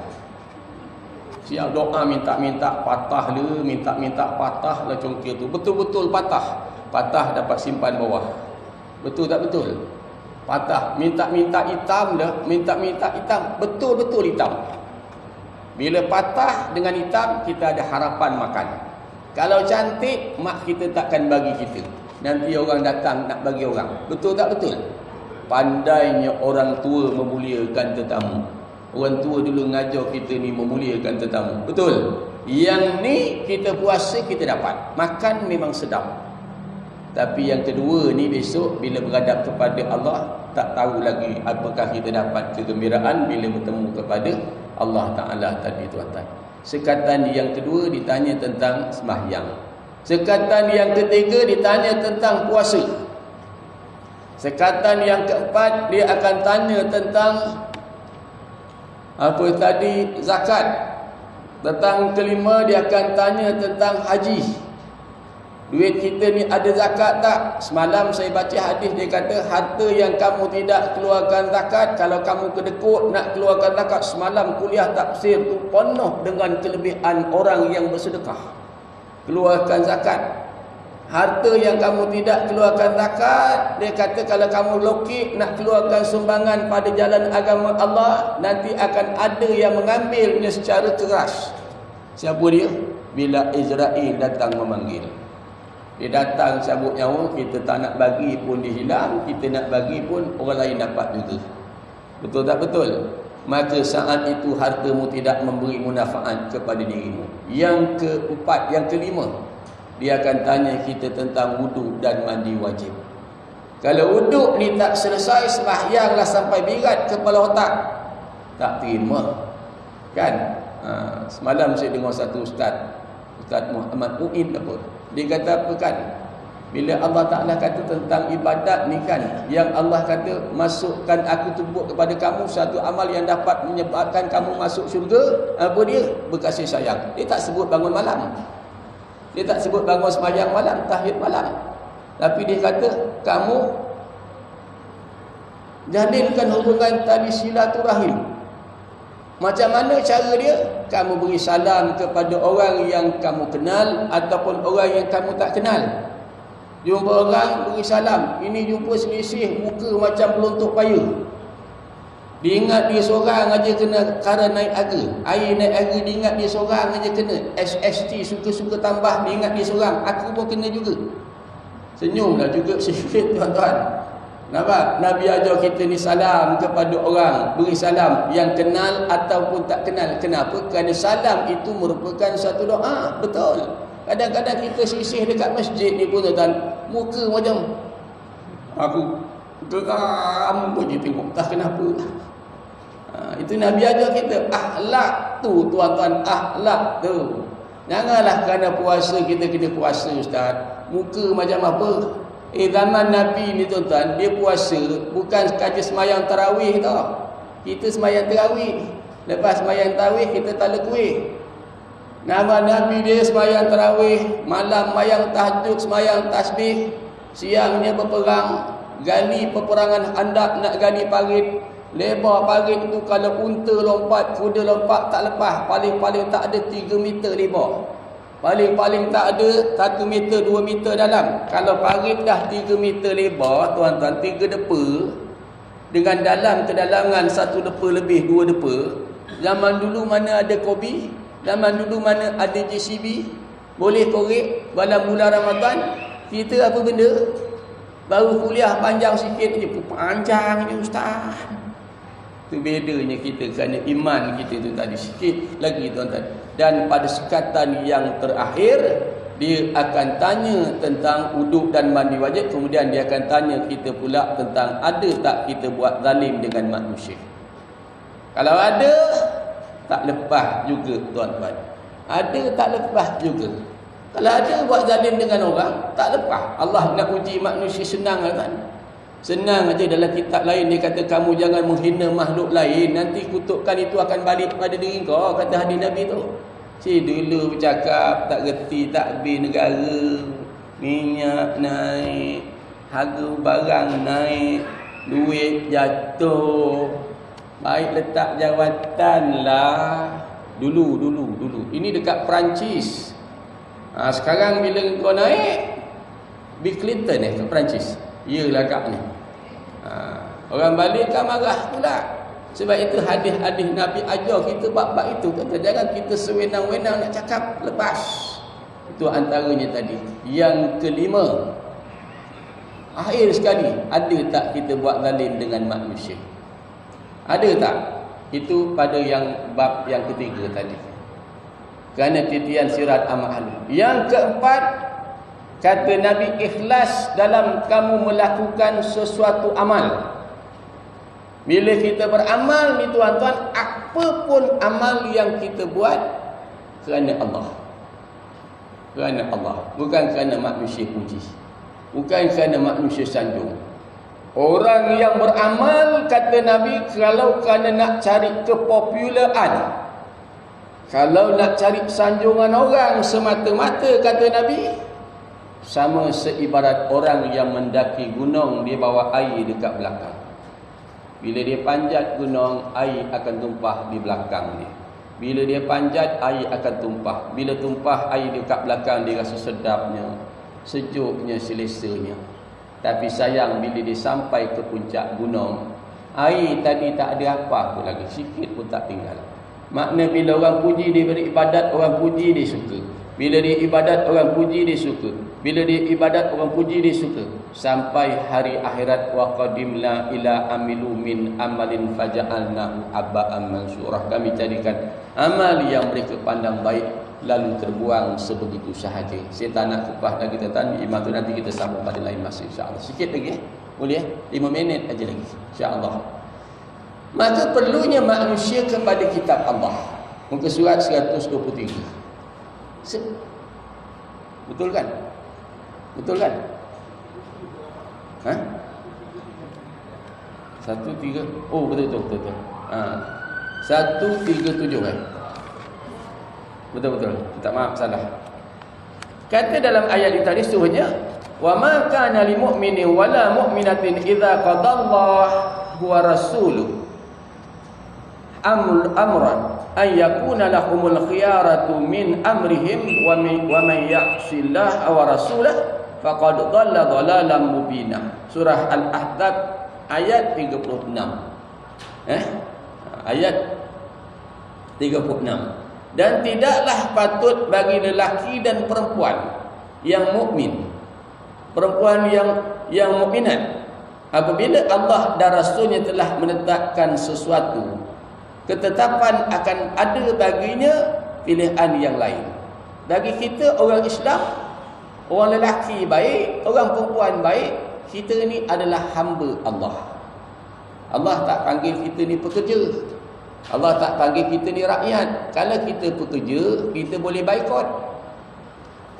Siap doa minta-minta patah le, minta-minta patah lah congkir tu. Betul-betul patah. Patah dapat simpan bawah. Betul tak betul? Patah. Minta-minta hitam dah, minta-minta hitam. Betul-betul hitam. Bila patah dengan hitam, kita ada harapan makan. Kalau cantik, mak kita takkan bagi kita. Nanti orang datang nak bagi orang. Betul tak betul? Pandainya orang tua memuliakan tetamu. Orang tua dulu ngajar kita ni memuliakan tetamu. Betul? Yang ni kita puasa kita dapat. Makan memang sedap. Tapi yang kedua ni besok bila beradab kepada Allah, tak tahu lagi apakah kita dapat kegembiraan bila bertemu kepada Allah Ta'ala tadi tuan-tuan. Sekatan yang kedua ditanya tentang sembahyang. Sekatan yang ketiga ditanya tentang puasa. Sekatan yang keempat dia akan tanya tentang apa tadi, zakat. Tentang kelima dia akan tanya tentang haji. Duit kita ni ada zakat tak? Semalam saya baca hadis dia kata harta yang kamu tidak keluarkan zakat, kalau kamu kedekut nak keluarkan zakat. Semalam kuliah tafsir tu penuh dengan kelebihan orang yang bersedekah keluarkan zakat. Harta yang kamu tidak keluarkan zakat, dia kata kalau kamu lokik nak keluarkan sumbangan pada jalan agama Allah, nanti akan ada yang mengambilnya secara keras. Siapa dia? Bila Israel datang memanggil. Dia datang cabut nyawa, kita tak nak bagi pun dia hilang, kita nak bagi pun orang lain dapat juga. Betul tak betul? Maka saat itu hartamu tidak memberi manfaat kepada dirimu. Yang keempat, yang kelima, dia akan tanya kita tentang wuduk dan mandi wajib. Kalau wuduk ni tak selesai, sembahyanglah sampai birat kepala otak, tak terima. Kan? Semalam saya dengar satu Ustaz Muhammad Mu'in apa, dia kata apa kan, bila Allah Ta'ala kata tentang ibadat ni kan, yang Allah kata masukkan aku tubuh kepada kamu satu amal yang dapat menyebabkan kamu masuk syurga. Apa dia? Berkasih sayang. Dia tak sebut bangun malam, dia tak sebut bangun sembahyang malam, tahiyat malam. Tapi dia kata kamu jalinkan hubungan tali silaturahim. Macam mana cara dia? Kamu beri salam kepada orang yang kamu kenal ataupun orang yang kamu tak kenal. Jumpa orang, beri salam. Ini jumpa selisih, muka macam pelontok payah. Diingat dia seorang aja kena kara naik harga. Air naik harga, diingat dia seorang aja kena. SST suka-suka tambah, diingat dia seorang. Aku pun kena juga. Senyumlah juga sikit tuan-tuan. Nampak? Nabi ajar kita ni salam kepada orang, beri salam yang kenal ataupun tak kenal. Kenapa? Kerana salam itu merupakan satu doa. Betul. Kadang-kadang kita sisih dekat masjid ni pun tuan-tuan, muka macam aku geram pun je tengok, tak kenapa. Itu Nabi ajar kita. Akhlak tu tuan-tuan, akhlak tu. Janganlah kerana puasa kita kena puasa Ustaz, muka macam apa. Zaman Nabi ni tuan-tuan, dia puasa bukan sekadar semayang tarawih tau. Kita semayang tarawih, lepas semayang tarawih kita tala kuih. Nama Nabi dia semayang tarawih, malam semayang tahajud, semayang tasbih, siangnya berperang, gali peperangan Handak, nak gali parit. Lebar parit tu kalau unta lompat, kuda lompat tak lepas, paling-paling tak ada 3 meter lebar. Paling-paling tak ada 1 meter 2 meter dalam. Kalau parit dah 3 meter lebar tuan-tuan, 3 depa dengan dalam kedalangan 1 depa lebih 2 depa. Zaman dulu mana ada Kobi, zaman dulu mana ada JCB, boleh korek dalam bulan Ramadan. Kita apa benda, baru kuliah panjang sikit je, panjang je Ustaz. Itu bedanya kita, kerana iman kita tu tadi sikit lagi tuan-tuan. Dan pada sekatan yang terakhir, dia akan tanya tentang wuduk dan mandi wajib. Kemudian dia akan tanya kita pula tentang ada tak kita buat zalim dengan manusia. Kalau ada, tak lepas juga tuan-tuan. Ada tak lepas juga. Kalau ada buat zalim dengan orang, tak lepas. Allah nak uji manusia senang kan? Senang aja. Dalam kitab lain dia kata kamu jangan menghina makhluk lain, nanti kutukan itu akan balik pada diri kau, kata hadis Nabi tu. Dulu bercakap tak reti takbir negara, minyak naik, harga barang naik, duit jatuh. Baik letak jawatan lah. Dulu. Ini dekat Perancis. Sekarang bila kau naik, Bill Clinton ke Perancis. Iyalah kak ni. Orang balik kan marah pula. Sebab itu hadis-hadis Nabi ajar kita bab-bab itu. Kata jangan kita sewenang-wenang nak cakap, lepas. Itu antaranya tadi. Yang kelima, akhir sekali, ada tak kita buat zalim dengan manusia? Ada tak? Itu pada yang bab yang ketiga tadi. Kerana titian sirat amal. Yang keempat, kata Nabi, ikhlas dalam kamu melakukan sesuatu amal. Bila kita beramal ni tuan-tuan, apa pun amal yang kita buat kerana Allah. Kerana Allah, bukan kerana manusia puji, bukan kerana manusia sanjung. Orang yang beramal, kata Nabi, kalau kerana nak cari kepopularan, kalau nak cari sanjungan orang semata-mata, kata Nabi, sama seibarat orang yang mendaki gunung, dia bawa air dekat belakang. Bila dia panjat gunung, air akan tumpah di belakang dia. Bila dia panjat, air akan tumpah. Bila tumpah air dekat belakang, dia rasa sedapnya, sejuknya, selesanya. Tapi sayang, bila dia sampai ke puncak gunung, air tadi tak ada apa pun lagi, sikit pun tak tinggal. Makna bila orang puji dia beribadat, orang puji dia suka. Bila dia ibadat, orang puji dia suka. Bila dia ibadat, orang puji dia suka. Sampai hari akhirat, wa qadimna ila amilu min amalin faja'alnahu abba'an mansurah. Kami jadikan amal yang mereka pandang baik, lalu terbuang sebegitu sahaja. Saya tak nak kupas lagi tentang iman tu, nanti kita sambung pada lain masa, insya-Allah. Sikit lagi, boleh? 5 minit aja lagi, insya-Allah. Maka perlunya manusia kepada kitab Allah. Muka surat 123. Betul kan? Betul kan? 13. Oh, betul. 137 kan? Betul. Tak maaf, salah. Kata dalam ayat ini tadi seterusnya, wa ma kana lil mu'minin wala mu'minatin idza qadallahu wa rasuluhu amran ay yakuna lahumul khiyaratu min amrihim wa man ya'sillaha wa rasulahu faqad dhalla dhalalan mubina. Surah Al-Ahzab ayat 36. Ayat 36. Dan tidaklah patut bagi lelaki dan perempuan yang mukmin, perempuan yang mukminat, apabila Allah dan Rasulnya telah menetapkan sesuatu, ketetapan akan ada baginya pilihan yang lain. Bagi kita orang Islam, orang lelaki baik, orang perempuan baik, kita ni adalah hamba Allah. Allah tak panggil kita ni pekerja. Allah tak panggil kita ni rakyat. Kalau kita pekerja, kita boleh boikot.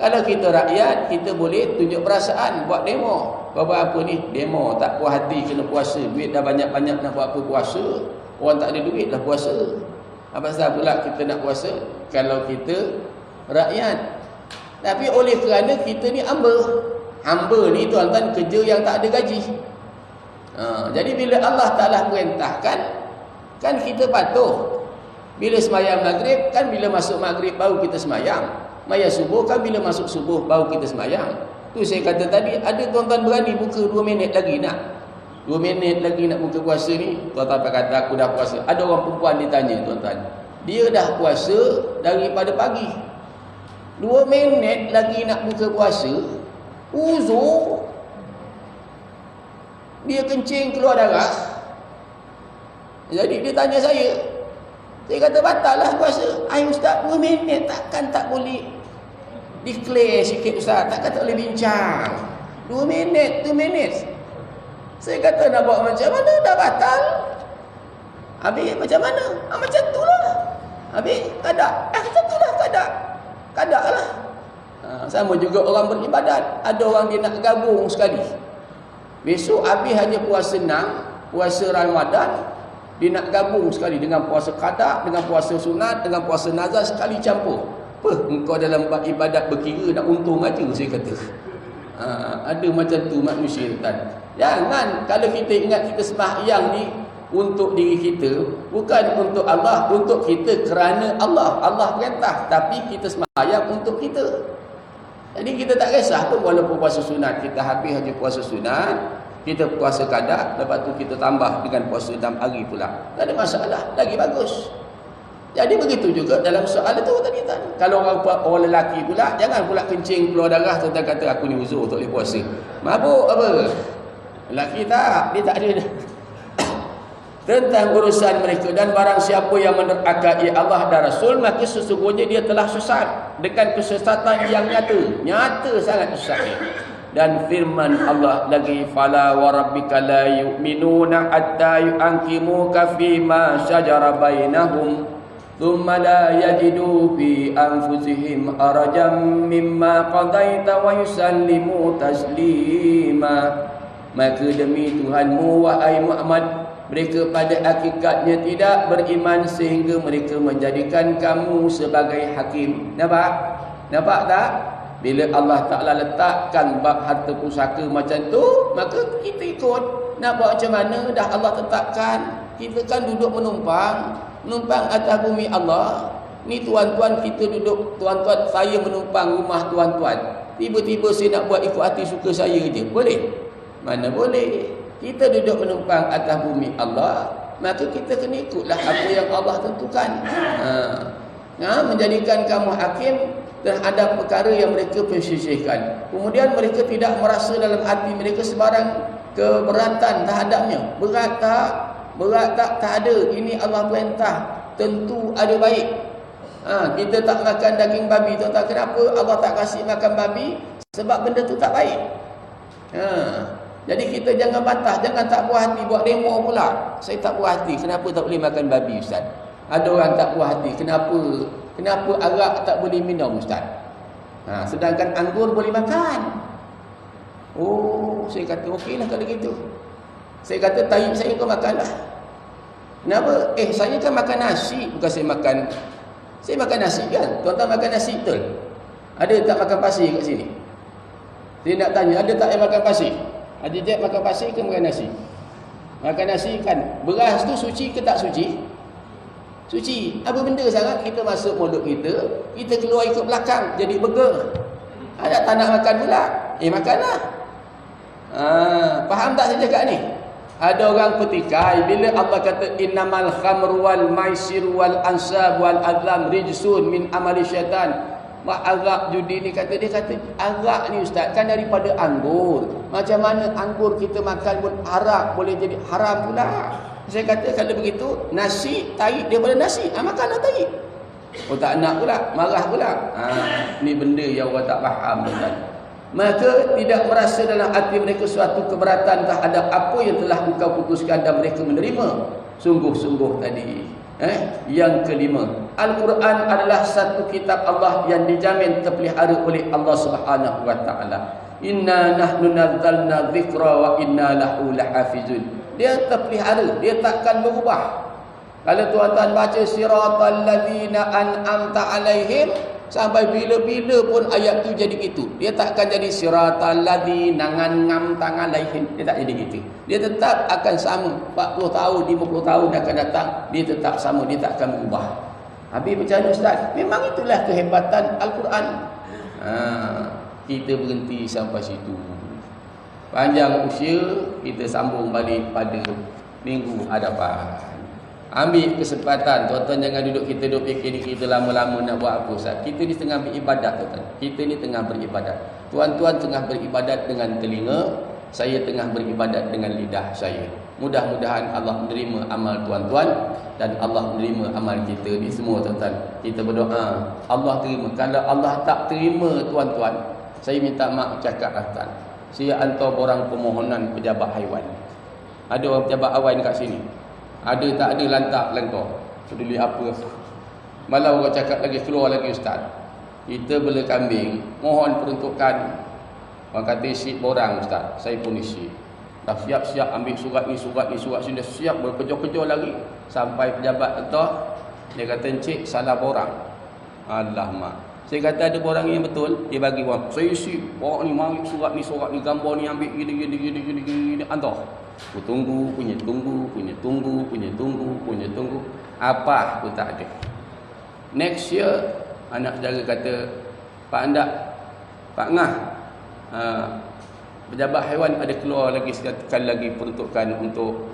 Kalau kita rakyat, kita boleh tunjuk perasaan, buat demo. Buat apa ni? Demo, tak puas hati, kena puasa. Duit dah banyak-banyak, nak buat apa puasa? Orang tak ada duit dah puasa. Apa sebab pula kita nak puasa? Kalau kita rakyat. Tapi oleh kerana kita ni hamba. Hamba ni tuan-tuan kerja yang tak ada gaji. Jadi bila Allah Ta'ala perintahkan, kan kita patuh. Bila semayang maghrib, kan bila masuk maghrib baru kita semayang. Maya subuh, kan bila masuk subuh baru kita semayang. Tu saya kata tadi, ada tuan-tuan berani buka 2 minit lagi nak. 2 minit lagi nak buka puasa ni. Tuan-tuan kata aku dah puasa. Ada orang perempuan ditanya tuan-tuan, dia dah puasa daripada pagi, 2 minit lagi nak buka puasa, uzur, dia kencing keluar darah. Jadi dia tanya saya kata batal lah puasa. Ay ustaz, 2 minit takkan tak boleh declare sikit ustaz, takkan tak boleh bincang. 2 minit. Saya kata nak buat macam mana, dah batal. Habis macam mana? Macam tu lah. Habis kadak. Macam tu lah kadak lah. Sama juga orang beribadat. Ada orang dia nak gabung sekali. Besok habis hanya puasa 6, puasa Ramadan, dia nak gabung sekali dengan puasa qada, dengan puasa sunat, dengan puasa nazar sekali campur. Apa engkau dalam ibadat berkira nak untung aja, saya kata. Ada macam tu manusia tuan. Jangan, kalau kita ingat kita sembahyang ni untuk diri kita, bukan untuk Allah, untuk kita kerana Allah. Allah perintah, tapi kita sembahyang untuk kita. Jadi kita tak kisah pun walaupun puasa sunat, kita habis haja puasa sunat, kita puasa qada, lepas tu kita tambah dengan puasa 6 hari pula. Tak ada masalah, lagi bagus. Jadi begitu juga dalam soal itu tadi. Kalau orang lelaki pula, jangan pula kencing keluar darah tentang kata aku ni uzur tak boleh puasa. Mabuk apa? Lelaki tak, dia tak ada tentang urusan mereka. Dan barang siapa yang menerakai Allah dan Rasul, maka sesungguhnya dia telah sesat dengan kesesatan yang nyata sangat sesatnya. Dan firman Allah lagi, fala wa rabbika la yu'minuna hatta yu'ankimuka fima syajara bainahum thumma la yajidu fi anfusihim harajan mimma qadaita wa yusallimu taslima. Maka demi Tuhanmu wahai Muhammad, mereka pada hakikatnya tidak beriman sehingga mereka menjadikan kamu sebagai hakim. Nampak? Nampak tak? Bila Allah Ta'ala letakkan bab harta pusaka macam tu, maka kita ikut. Nak buat macam mana? Dah Allah tetapkan. Kita kan duduk menumpang atas bumi Allah. Ni tuan-tuan kita duduk, tuan-tuan saya menumpang rumah tuan-tuan. Tiba-tiba saya nak buat ikut hati suka saya je. Boleh? Mana boleh? Kita duduk menumpang atas bumi Allah, maka kita kena ikutlah apa yang Allah tentukan. Menjadikan kamu hakim terhadap perkara yang mereka persisihkan. Kemudian mereka tidak merasa dalam hati mereka sebarang keberatan terhadapnya. Berat tak? Berat tak? Tak ada. Ini Allah perintah. Tentu ada baik. Kita tak makan daging babi. Tahu tak kenapa Allah tak kasih makan babi? Sebab benda tu tak baik. Jadi kita jangan bantah, jangan tak puas hati, buat demo pula. Saya tak puas hati, kenapa tak boleh makan babi Ustaz? Ada orang tak puas hati, kenapa arak tak boleh minum Ustaz? Sedangkan anggur boleh makan. Oh, saya kata okeylah kalau gitu. Saya kata tahi saya kau makanlah. Kenapa? Saya kan makan nasi, bukan saya makan nasi kan? Tuan-tuan makan nasi betul? Ada tak makan pasir kat sini? Saya nak tanya, ada tak yang makan pasir? Ada je makan pasir ke makan nasi? Makan nasi kan. Beras tu suci ke tak suci? Suci. Apa benda sangat kita masuk mulut kita, kita keluar ikut belakang jadi burger. Ada tak nak makan pula? Makanlah. Faham tak saya cakap ni? Ada orang petikai bila Allah kata innamal khamru wal maisir wal ansab wal azlam rijsun min amali syaitan. Arak judi ni dia kata arak ni Ustaz kan daripada anggur. Macam mana anggur kita makan pun arak boleh jadi haram pula. Saya kata kalau begitu nasi tarik daripada nasi, makanlah tarik. Oh tak nak pula, marah pula. Ni benda yang orang tak faham tuan. Maka tidak merasa dalam hati mereka suatu keberatan terhadap apa yang telah engkau putuskan dan mereka menerima. Sungguh-sungguh tadi. Yang kelima, Al-Quran adalah satu kitab Allah yang dijamin terpelihara oleh Allah Subhanahu wa taala. Inna nahnu nazzalna dzikra wa inna lahu lahafizun. Dia terpelihara, dia takkan berubah. Kalau tuan-tuan baca siratal ladzina an'amta alaihim, sampai bila-bila pun ayat tu jadi gitu. Dia takkan jadi siratal ladzina an'amta alaihim. Dia tak jadi gitu. Dia tetap akan sama 40 tahun, 50 tahun akan datang, dia tetap sama, dia tak akan berubah. Habis macam mana Ustaz? Memang itulah kehebatan Al-Quran. Kita berhenti sampai situ. Panjang usia, kita sambung balik pada minggu hadapan. Ambil kesempatan, tuan-tuan jangan duduk kita duduk fikir kita lama-lama nak buat apa Ustaz. Kita ni tengah beribadat tuan-tuan. Kita ni tengah beribadat. Tuan-tuan tengah beribadat dengan telinga, saya tengah beribadat dengan lidah saya. Mudah-mudahan Allah menerima amal tuan-tuan dan Allah menerima amal kita ni semua tuan-tuan. Kita berdoa, Allah terima. Kalau Allah tak terima tuan-tuan, saya minta maaf cakap tuan. Saya hantar borang permohonan pejabat haiwan. Ada orang pejabat haiwan kat sini. Ada tak ada lantak langkau. Peduli apa. Malah orang cakap lagi keluar lagi Ustaz. Kita bela kambing, mohon peruntukan. Orang kata isi borang Ustaz. Saya pun isi. Dah siap-siap ambil surat ni, surat sini. Dah siap berkejar-kejar lagi. Sampai pejabat letak. Dia kata encik salah borang. Alamak. Saya kata ada orang yang betul, dia bagi wang. Saya isi, bawa ni mari surat ni, gambar ni ambil gini hantar. Aku tunggu. Apa pun tak ada. Next year anak saudara kata, Pak Andak, Pak Ngah, pejabat haiwan ada keluar lagi sekali lagi peruntukan untuk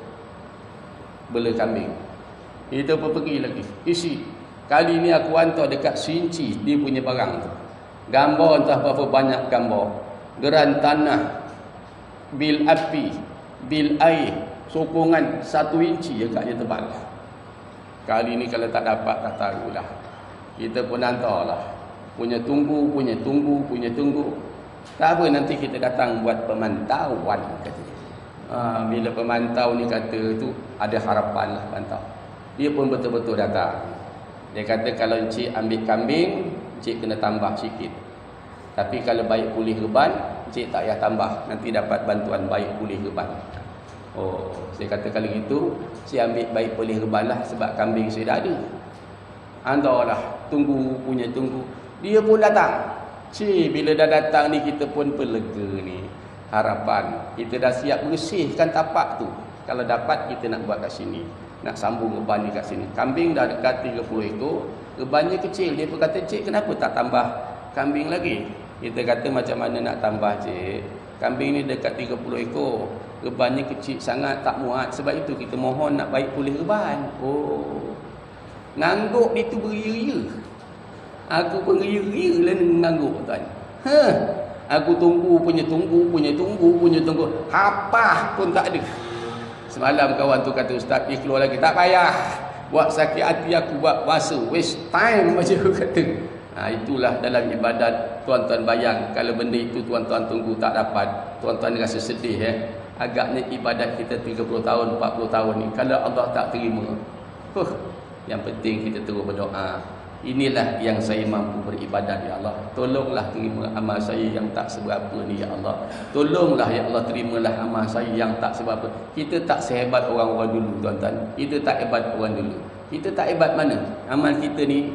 bela kambing. Kita pun pergi lagi. Isi. Kali ni aku hantar dekat Sinci dia punya barang tu. Gambar entah berapa banyak gambar. Geran tanah, bil api, bil air, sokongan 1 inci agaknya tebal. Kali ni kalau tak dapat tak tahulah. Kita pun hantarlah. Punya tunggu. Tak apa, nanti kita datang buat pemantauan katanya. Bila pemantau ni kata tu ada harapan lah pantau. Dia pun betul-betul datang. Dia kata kalau encik ambil kambing, encik kena tambah sikit. Tapi kalau baik pulih reban, encik tak payah tambah. Nanti dapat bantuan baik pulih reban. Oh, saya kata kalau gitu, saya ambil baik pulih reban lah sebab kambing saya dah ada. Hantarlah, tunggu. Dia pun datang. Bila dah datang ni kita pun pelega ni. Harapan. Kita dah siap bersihkan tapak tu. Kalau dapat kita nak buat kat sini. Nak sambung reban ni kat sini. Kambing dah dekat 30 ekor. Rebannya kecil. Dia pun kata, cik kenapa tak tambah kambing lagi? Kita kata macam mana nak tambah cik? Kambing ni dekat 30 ekor. Rebannya kecil sangat tak muat. Sebab itu kita mohon nak baik pulih reban. Oh. Ngangguk itu beria-ria. Aku pun ria-ria lah ngangguk tuan. Aku tunggu. Apa pun tak ada. Semalam kawan tu kata, Ustaz, dia keluar lagi. Tak payah. Buat sakit hati aku, buat puasa. Waste time macam aku kata. Itulah dalam ibadat. Tuan-tuan bayang, kalau benda itu tuan-tuan tunggu tak dapat, tuan-tuan rasa sedih. Agaknya ibadat kita 30 tahun, 40 tahun ni, kalau Allah tak terima, yang penting kita terus berdoa. Inilah yang saya mampu beribadat, ya Allah. Tolonglah terima amal saya yang tak seberapa ni, ya Allah. Tolonglah, ya Allah, terimalah amal saya yang tak seberapa. Kita tak sehebat orang-orang dulu, tuan-tuan. Kita tak hebat orang dulu. Kita tak hebat mana? Amal kita ni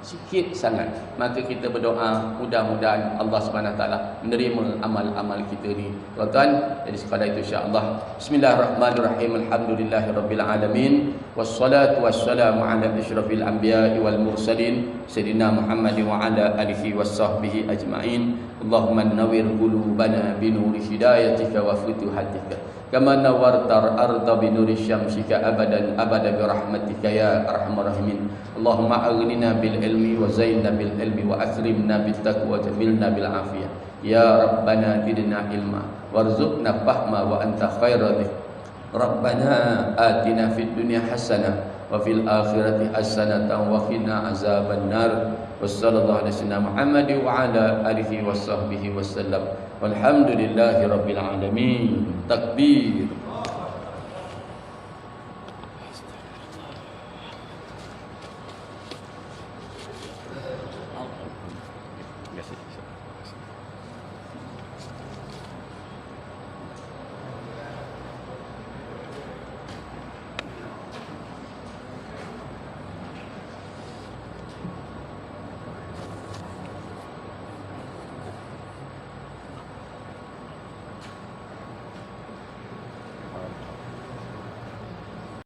sikit sangat. Maka kita berdoa, mudah-mudahan Allah SWT menerima amal-amal kita ni, tuan-tuan. Jadi sekadar itu insya-Allah. Bismillahirrahmanirrahim. Alhamdulillahirabbil alamin. Wassalatu wassalamu ala asyrafil anbiya'i wal mursalin sayyidina Muhammad wa ala alihi washabbihi ajma'in. Allahumma nawwir qulubana bi nuri hidayatika wa futuhatika kama nawwartar arda bi nuri syamsika abadan bi rahmatika ya arhamar rahimin. Allahumma aghnina bil ilmi wa zainna bil ilmi wa akrimna bit taqwa wa jamilna bil afiyah. Ya rabbana zidna ilma warzuqna fahma wa anta khairu dzikr. Rabbana atina fid dunya hasanah wa fil akhirati hasanatan wa qina azaban nar. Wassallallahu ala sayyidina Muhammad wa ala alihi washabbihi wasallam. Walhamdulillahi rabbil alamin. Takbir.